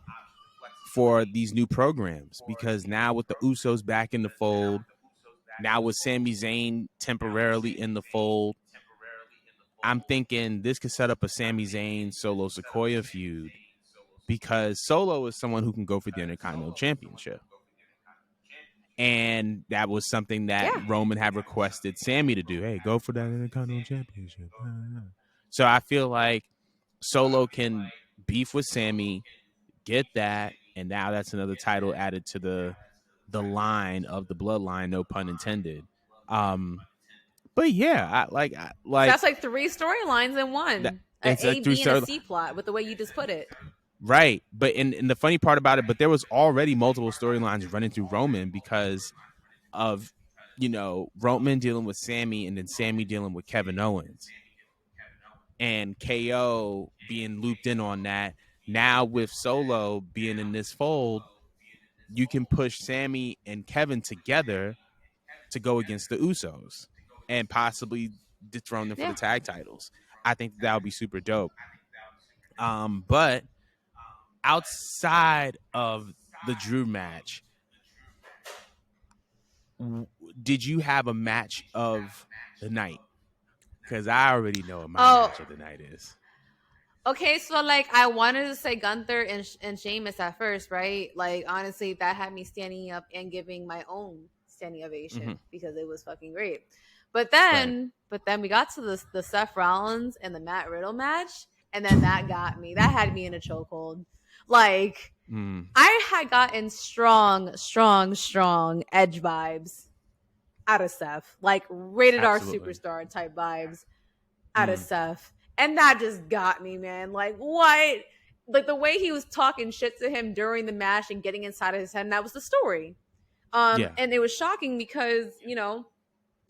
for these new programs, because now with the Usos back in the fold, now with Sami Zayn temporarily in the fold, I'm thinking this could set up a Sami Zayn Solo Sikoa feud, because Solo is someone who can go for the Intercontinental Championship. And that was something that Roman had requested Sami to do. Hey, go for that Intercontinental Championship. So I feel like Solo can beef with Sami, get that, and now that's another title added to the line of the bloodline, no pun intended. But yeah, I That's like 3 storylines in one. An A, B, and a C plot with the way you just put it. Right. But and the funny part about it, but there was already multiple storylines running through Roman because of, you know, Roman dealing with Sami and then Sami dealing with Kevin Owens. And KO being looped in on that. Now with Solo being in this fold, you can push Sami and Kevin together to go against the Usos and possibly dethrone them for the tag titles. I think that would be super dope. But outside of the Drew match, did you have a match of the night? Because I already know what my match of the night is. Okay, so like I wanted to say Gunther and Sheamus at first, right? Like honestly, that had me standing up and giving my own standing ovation because it was fucking great. But then we got to the Seth Rollins and the Matt Riddle match, and then that got me. That had me in a chokehold. Like I had gotten strong edge vibes out of Seth, like rated R superstar type vibes out of Seth. And that just got me, man. Like, what? Like, the way he was talking shit to him during the match and getting inside of his head, and that was the story. And it was shocking because, you know,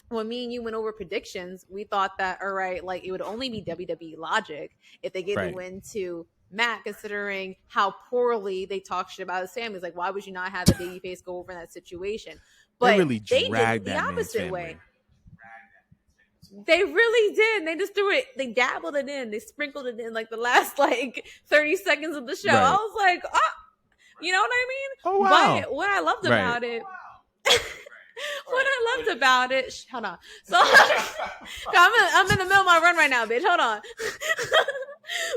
when me and you went over predictions, we thought that, all right, like, it would only be WWE logic if they gave the win to Matt, considering how poorly they talk shit about his family. Like, why would you not have the babyface go over in that situation? But they really they dragged did it the opposite way. Family. They really did. They just threw it. They dabbled it in. They sprinkled it in like the last like 30 seconds of the show. Right. I was like, oh, you know what I mean? Oh wow! But what I loved about it, what I loved about it. Hold on. So I'm in the middle of my run right now, bitch. Hold on.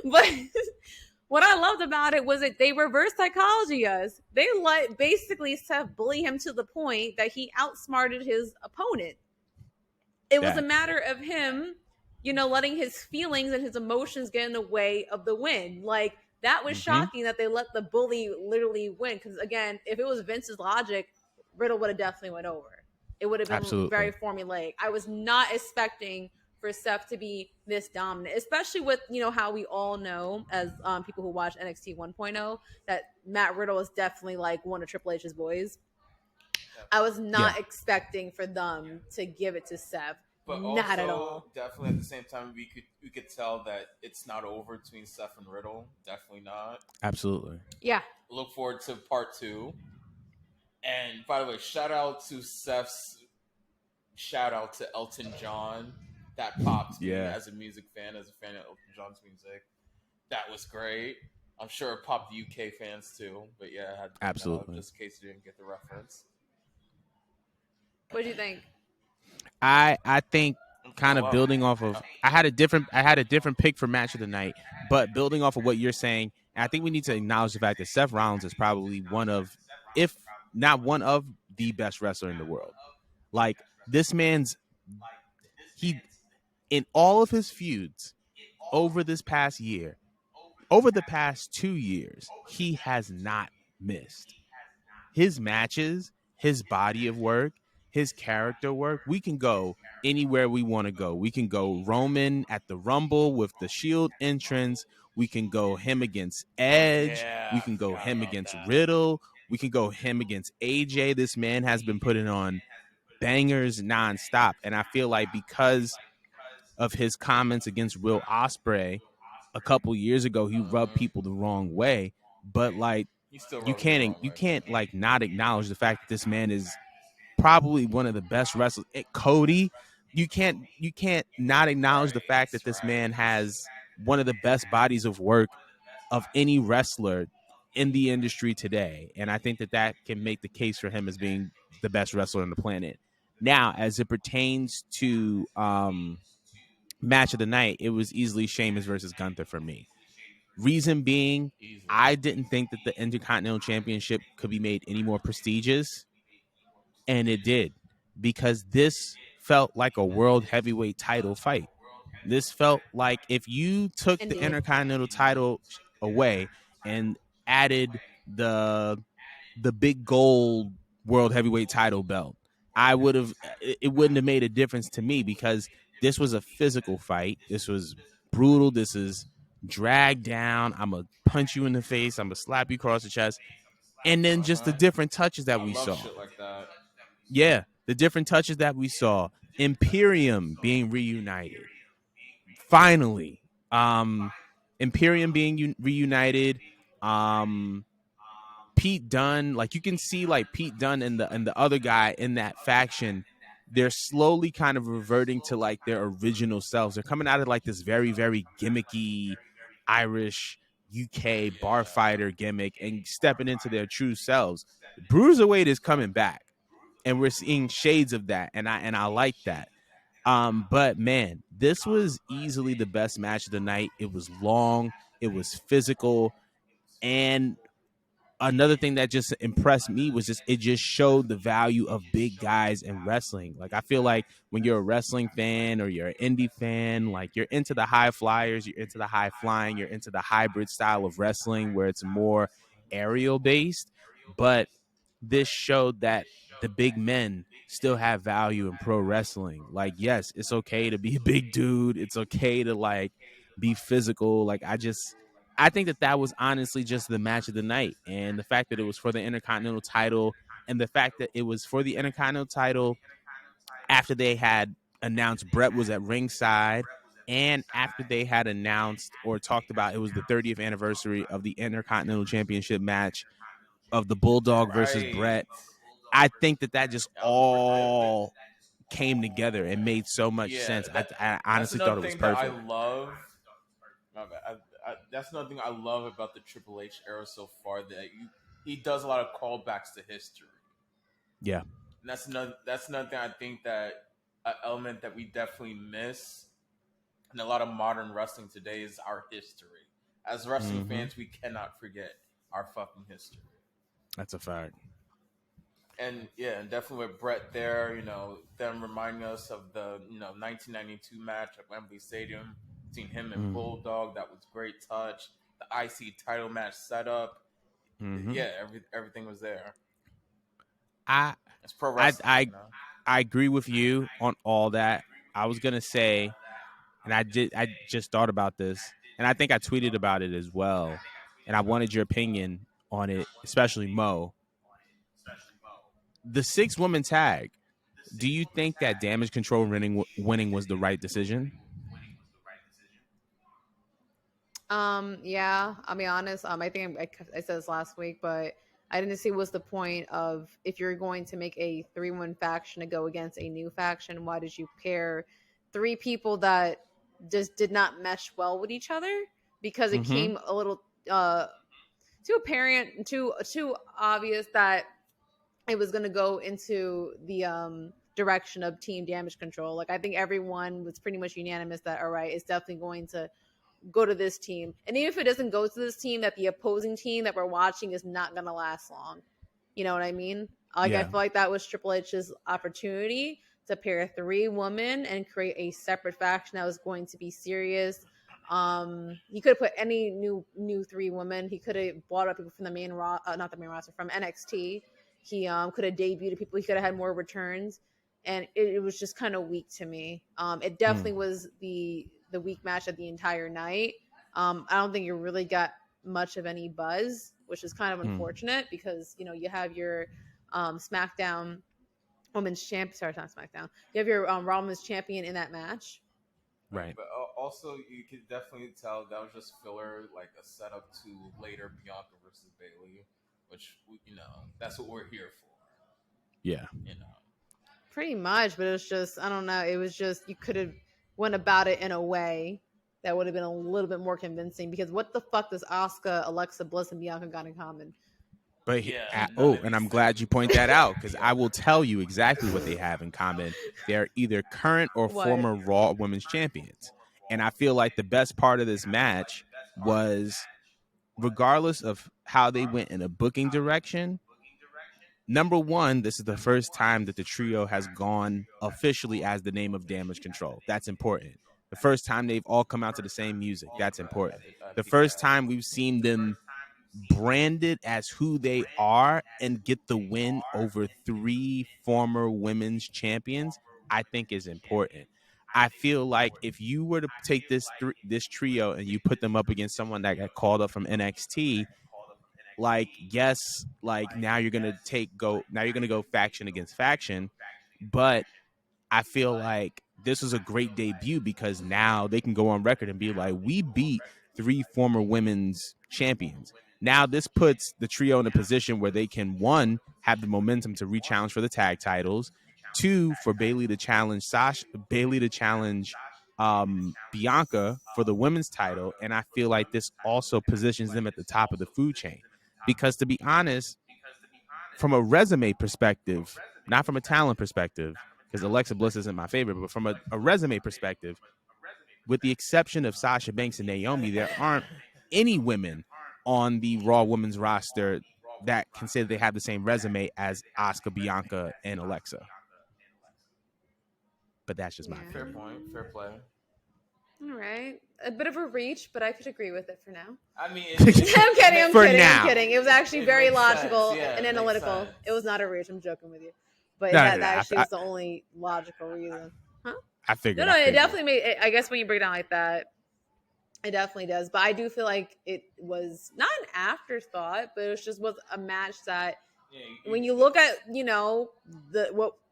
But what I loved about it was that they reverse psychology us. They let basically Seth bully him to the point that he outsmarted his opponent. It was a matter of him, you know, letting his feelings and his emotions get in the way of the win. Like, that was shocking that they let the bully literally win. Because, again, if it was Vince's logic, Riddle would have definitely went over. It would have been very formulaic. I was not expecting for Seth to be this dominant, especially with, you know, how we all know as people who watch NXT 1.0 that Matt Riddle is definitely like one of Triple H's boys. I was not expecting for them to give it to Seth. But not also, at all. Definitely at the same time, we could tell that it's not over between Seth and Riddle. Definitely not. Absolutely. Yeah. Look forward to part 2. And by the way, shout out to Seth's. Shout out to Elton John. That popped me as a music fan, as a fan of Elton John's music. That was great. I'm sure it popped the UK fans too. But yeah, I had to absolutely. Just in case you didn't get the reference. What do you think? I think kind of building off of I had a different pick for match of the night, but building off of what you're saying, I think we need to acknowledge the fact that Seth Rollins is probably one of, if not one of, the best wrestler in the world. Like, this man's in all of his feuds over this past year, over the past 2 years, he has not missed. His matches, his body of work, his character work, we can go anywhere we want to go. We can go Roman at the Rumble with the Shield entrance. We can go him against Edge. We can go him against Riddle. We can go him against AJ. This man has been putting on bangers nonstop. And I feel like because of his comments against Will Ospreay a couple years ago, he rubbed people the wrong way. But like, you can't like not acknowledge the fact that this man is probably one of the best wrestlers. Cody, you can't not acknowledge the fact that this man has one of the best bodies of work of any wrestler in the industry today. And I think that can make the case for him as being the best wrestler on the planet. Now, as it pertains to match of the night, it was easily Sheamus versus Gunther for me. Reason being, I didn't think that the Intercontinental Championship could be made any more prestigious, and it did, because this felt like a world heavyweight title fight. This felt like if you took the Intercontinental title away and added the big gold world heavyweight title belt, it wouldn't have made a difference to me, because this was a physical fight. This was brutal. This is drag down. I'm going to punch you in the face. I'm going to slap you across the chest. And then just the different touches that we saw. Shit like that. Yeah, the different touches that we saw. Imperium being reunited. Finally. Imperium being reunited. Pete Dunne, like, you can see like Pete Dunne and the other guy in that faction, they're slowly kind of reverting to like their original selves. They're coming out of like this very, very gimmicky Irish UK bar fighter gimmick and stepping into their true selves. Bruiserweight is coming back, and we're seeing shades of that, and I like that. But man, this was easily the best match of the night. It was long, it was physical, and another thing that just impressed me was just it just showed the value of big guys in wrestling. Like I feel like when you're a wrestling fan or you're an indie fan, like you're into the high flyers, you're into the high flying, you're into the hybrid style of wrestling where it's more aerial based. But this showed that the big men still have value in pro wrestling. Like, yes, it's okay to be a big dude. It's okay to like be physical. Like, I think that was honestly just the match of the night. And the fact that it was for the Intercontinental title, and the fact that it was for the Intercontinental title after they had announced Brett was at ringside, and after they had announced or talked about it was the 30th anniversary of the Intercontinental Championship match of the Bulldog versus Right. Brett. I think that just That was all came together and made so much yeah. sense. I That's honestly thought another it was thing that I perfect. love. My bad. That's another thing I love about the Triple H era so far. That he does a lot of callbacks to history. Yeah. And that's another thing I think that an element that we definitely miss in a lot of modern wrestling today is our history. As wrestling fans, we cannot forget our fucking history. That's a fact. And yeah, and definitely with Brett there, them reminding us of the 1992 match at Wembley Stadium, seeing him and Bulldog, that was great touch. The IC title match setup, yeah, everything was there. I It's pro I wrestling, I I agree with you on all that. I was gonna say, and I just thought about this, and I think I tweeted about it as well, and I wanted your opinion on it, especially Mo. The 6-woman tag. Do you think that Damage Control winning was the right decision? Yeah, I'll be honest. I think I said this last week, but I didn't see what's the point of if you're going to make a 3-1 faction to go against a new faction. Why did you pair three people that just did not mesh well with each other? Because it came a little too apparent, too obvious that it was going to go into the direction of Team Damage Control. Like I think everyone was pretty much unanimous that all right, it's definitely going to go to this team. And even if it doesn't go to this team, that the opposing team that we're watching is not going to last long. You know what I mean? Like, I Yeah. feel like that was Triple H's opportunity to pair 3 women and create a separate faction that was going to be serious. He could have put any new 3 women. He could have brought up people from the not the main roster, from NXT. He could have debuted people. He could have had more returns, and it was just kind of weak to me. It definitely was the weak match of the entire night. I don't think it really got much of any buzz, which is kind of unfortunate because you have your SmackDown Women's Champion. Sorry, not SmackDown. You have your Raw Women's Champion in that match. Right. But also, you could definitely tell that was just filler, like a setup to later Bianca versus Bailey, which that's what we're here for. Yeah. Pretty much, but it was just I don't know. It was just you could have went about it in a way that would have been a little bit more convincing. Because what the fuck does Asuka, Alexa Bliss, and Bianca got in common? But Yeah, and I'm glad you point that out because I will tell you exactly what they have in common. They're either current or What? former Raw Women's Champions. And I feel like the best part of this match was, regardless of how they went in a booking direction, number one, this is the first time that the trio has gone officially as the name of Damage Control. That's important. The first time they've all come out to the same music. That's important. The first time we've seen them branded as who they are and get the win over 3 former women's champions, I think is important. I feel like if you were to take this trio and you put them up against someone that got called up from NXT, like yes, like now you're gonna go faction against faction, but I feel like this is a great debut because now they can go on record and be like, we beat 3 former women's champions. Now this puts the trio in a position where they can, one, have the momentum to re-challenge for the tag titles, 2, for Bailey to challenge Bianca for the women's title, and I feel like this also positions them at the top of the food chain. Because to be honest, from a resume perspective, not from a talent perspective, because Alexa Bliss isn't my favorite, but from a resume perspective, with the exception of Sasha Banks and Naomi, there aren't any women on the Raw women's roster that can say they have the same resume as Asuka, Bianca, and Alexa. But that's just my opinion. Fair point. Fair play. All right. A bit of a reach, but I could agree with it for now. I mean, I'm kidding. now. I'm kidding. It was actually very logical Yeah, and analytical. It was not a reach. I'm joking with you. But No, that no, actually was the only logical reason. Huh? I figured. No, it definitely made. I guess when you break it down like that, it definitely does. But I do feel like it was not an afterthought, but it was a match that when you look at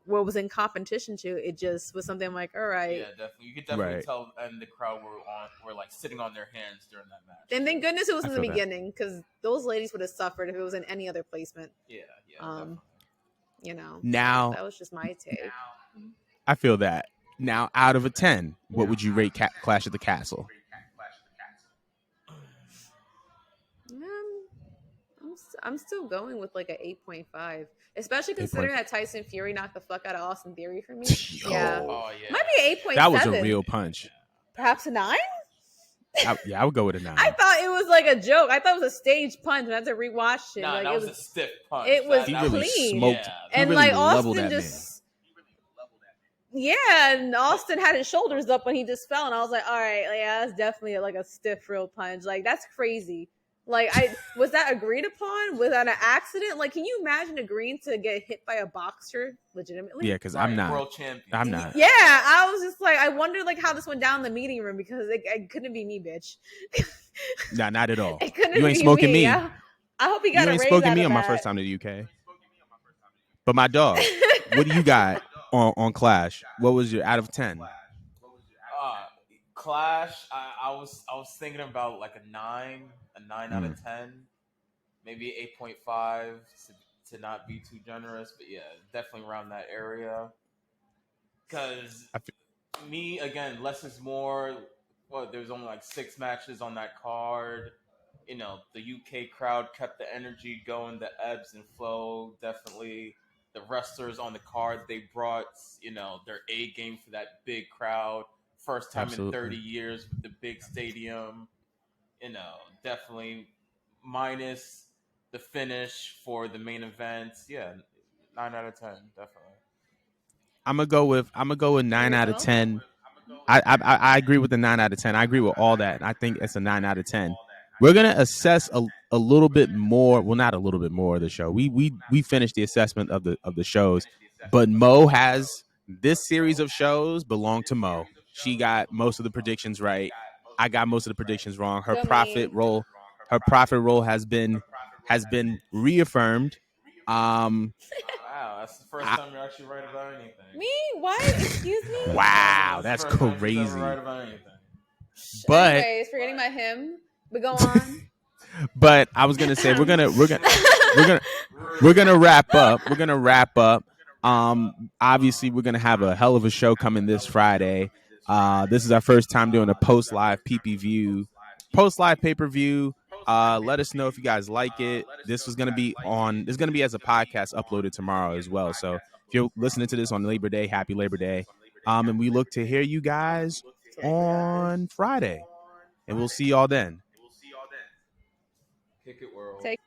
what was in competition to, it just was something I'm like, all right. Yeah, definitely. You could definitely tell, and the crowd were like sitting on their hands during that match. And thank goodness it was in the beginning, because those ladies would have suffered if it was in any other placement. Yeah, definitely. Now that was just my take. I feel that. Now, out of a 10, what would you rate Clash at the Castle? I'm still going with like an 8.5, especially considering that Tyson Fury knocked the fuck out of Austin Theory for me. Yeah. Oh, yeah. Might be 8.7. That was a real punch. Perhaps a 9? I would go with a 9. I thought it was like a joke. I thought it was a stage punch. I had to rewatch it. Nah, like, that was a stiff punch. It was he really clean. Smoked. Yeah. And really like Austin just... Yeah, and Austin had his shoulders up when he just fell, and I was like, all right, yeah, that's definitely like a stiff real punch. Like, that's crazy. Like, was that agreed upon? Was that an accident? Like, can you imagine agreeing to get hit by a boxer legitimately? Yeah, because I'm not. World champion. I'm not. Yeah, I was just like, I wondered like how this went down in the meeting room, because it couldn't be me, bitch. Nah, not at all. It couldn't you ain't be smoking me. I hope he got you ain't smoking me on my first time to the UK. But my dog, what do you got on Clash? What was your out of 10? Clash, I was thinking about like a 9 out of 10, maybe 8.5 to not be too generous, but yeah, definitely around that area. Because me, again, less is more. Well, there's only like 6 matches on that card. The UK crowd kept the energy going, the ebbs and flow. Definitely, the wrestlers on the card, they brought their A game for that big crowd. First time in 30 years with the big stadium. Definitely minus the finish for the main event. Yeah, 9 out of 10, definitely. I'm gonna go with 9 out of 10. I agree with the 9 out of 10. I agree with all that. I think it's a 9 out of 10. We're gonna assess a little bit more. Well, not a little bit more of the show. We finished the assessment of the shows, but Mo has this series of shows belong to Mo. She got most of the predictions right. I got most of the predictions wrong. Her profit roll has been reaffirmed. Wow, that's the first time you're actually right about anything. Me? What? Excuse me? Wow, that's crazy. Right about anything. But anyways, forgetting about him, but go on. But I was gonna say we're gonna wrap up. We're gonna wrap up. Obviously, we're gonna have a hell of a show coming this Friday. This is our first time doing a post live PPV, post live pay per view. Let us know if you guys like it. This is gonna be as a podcast uploaded tomorrow as well. So if you're listening to this on Labor Day, happy Labor Day. And we look to hear you guys on Friday, and we'll see y'all then. Kick it, world. Take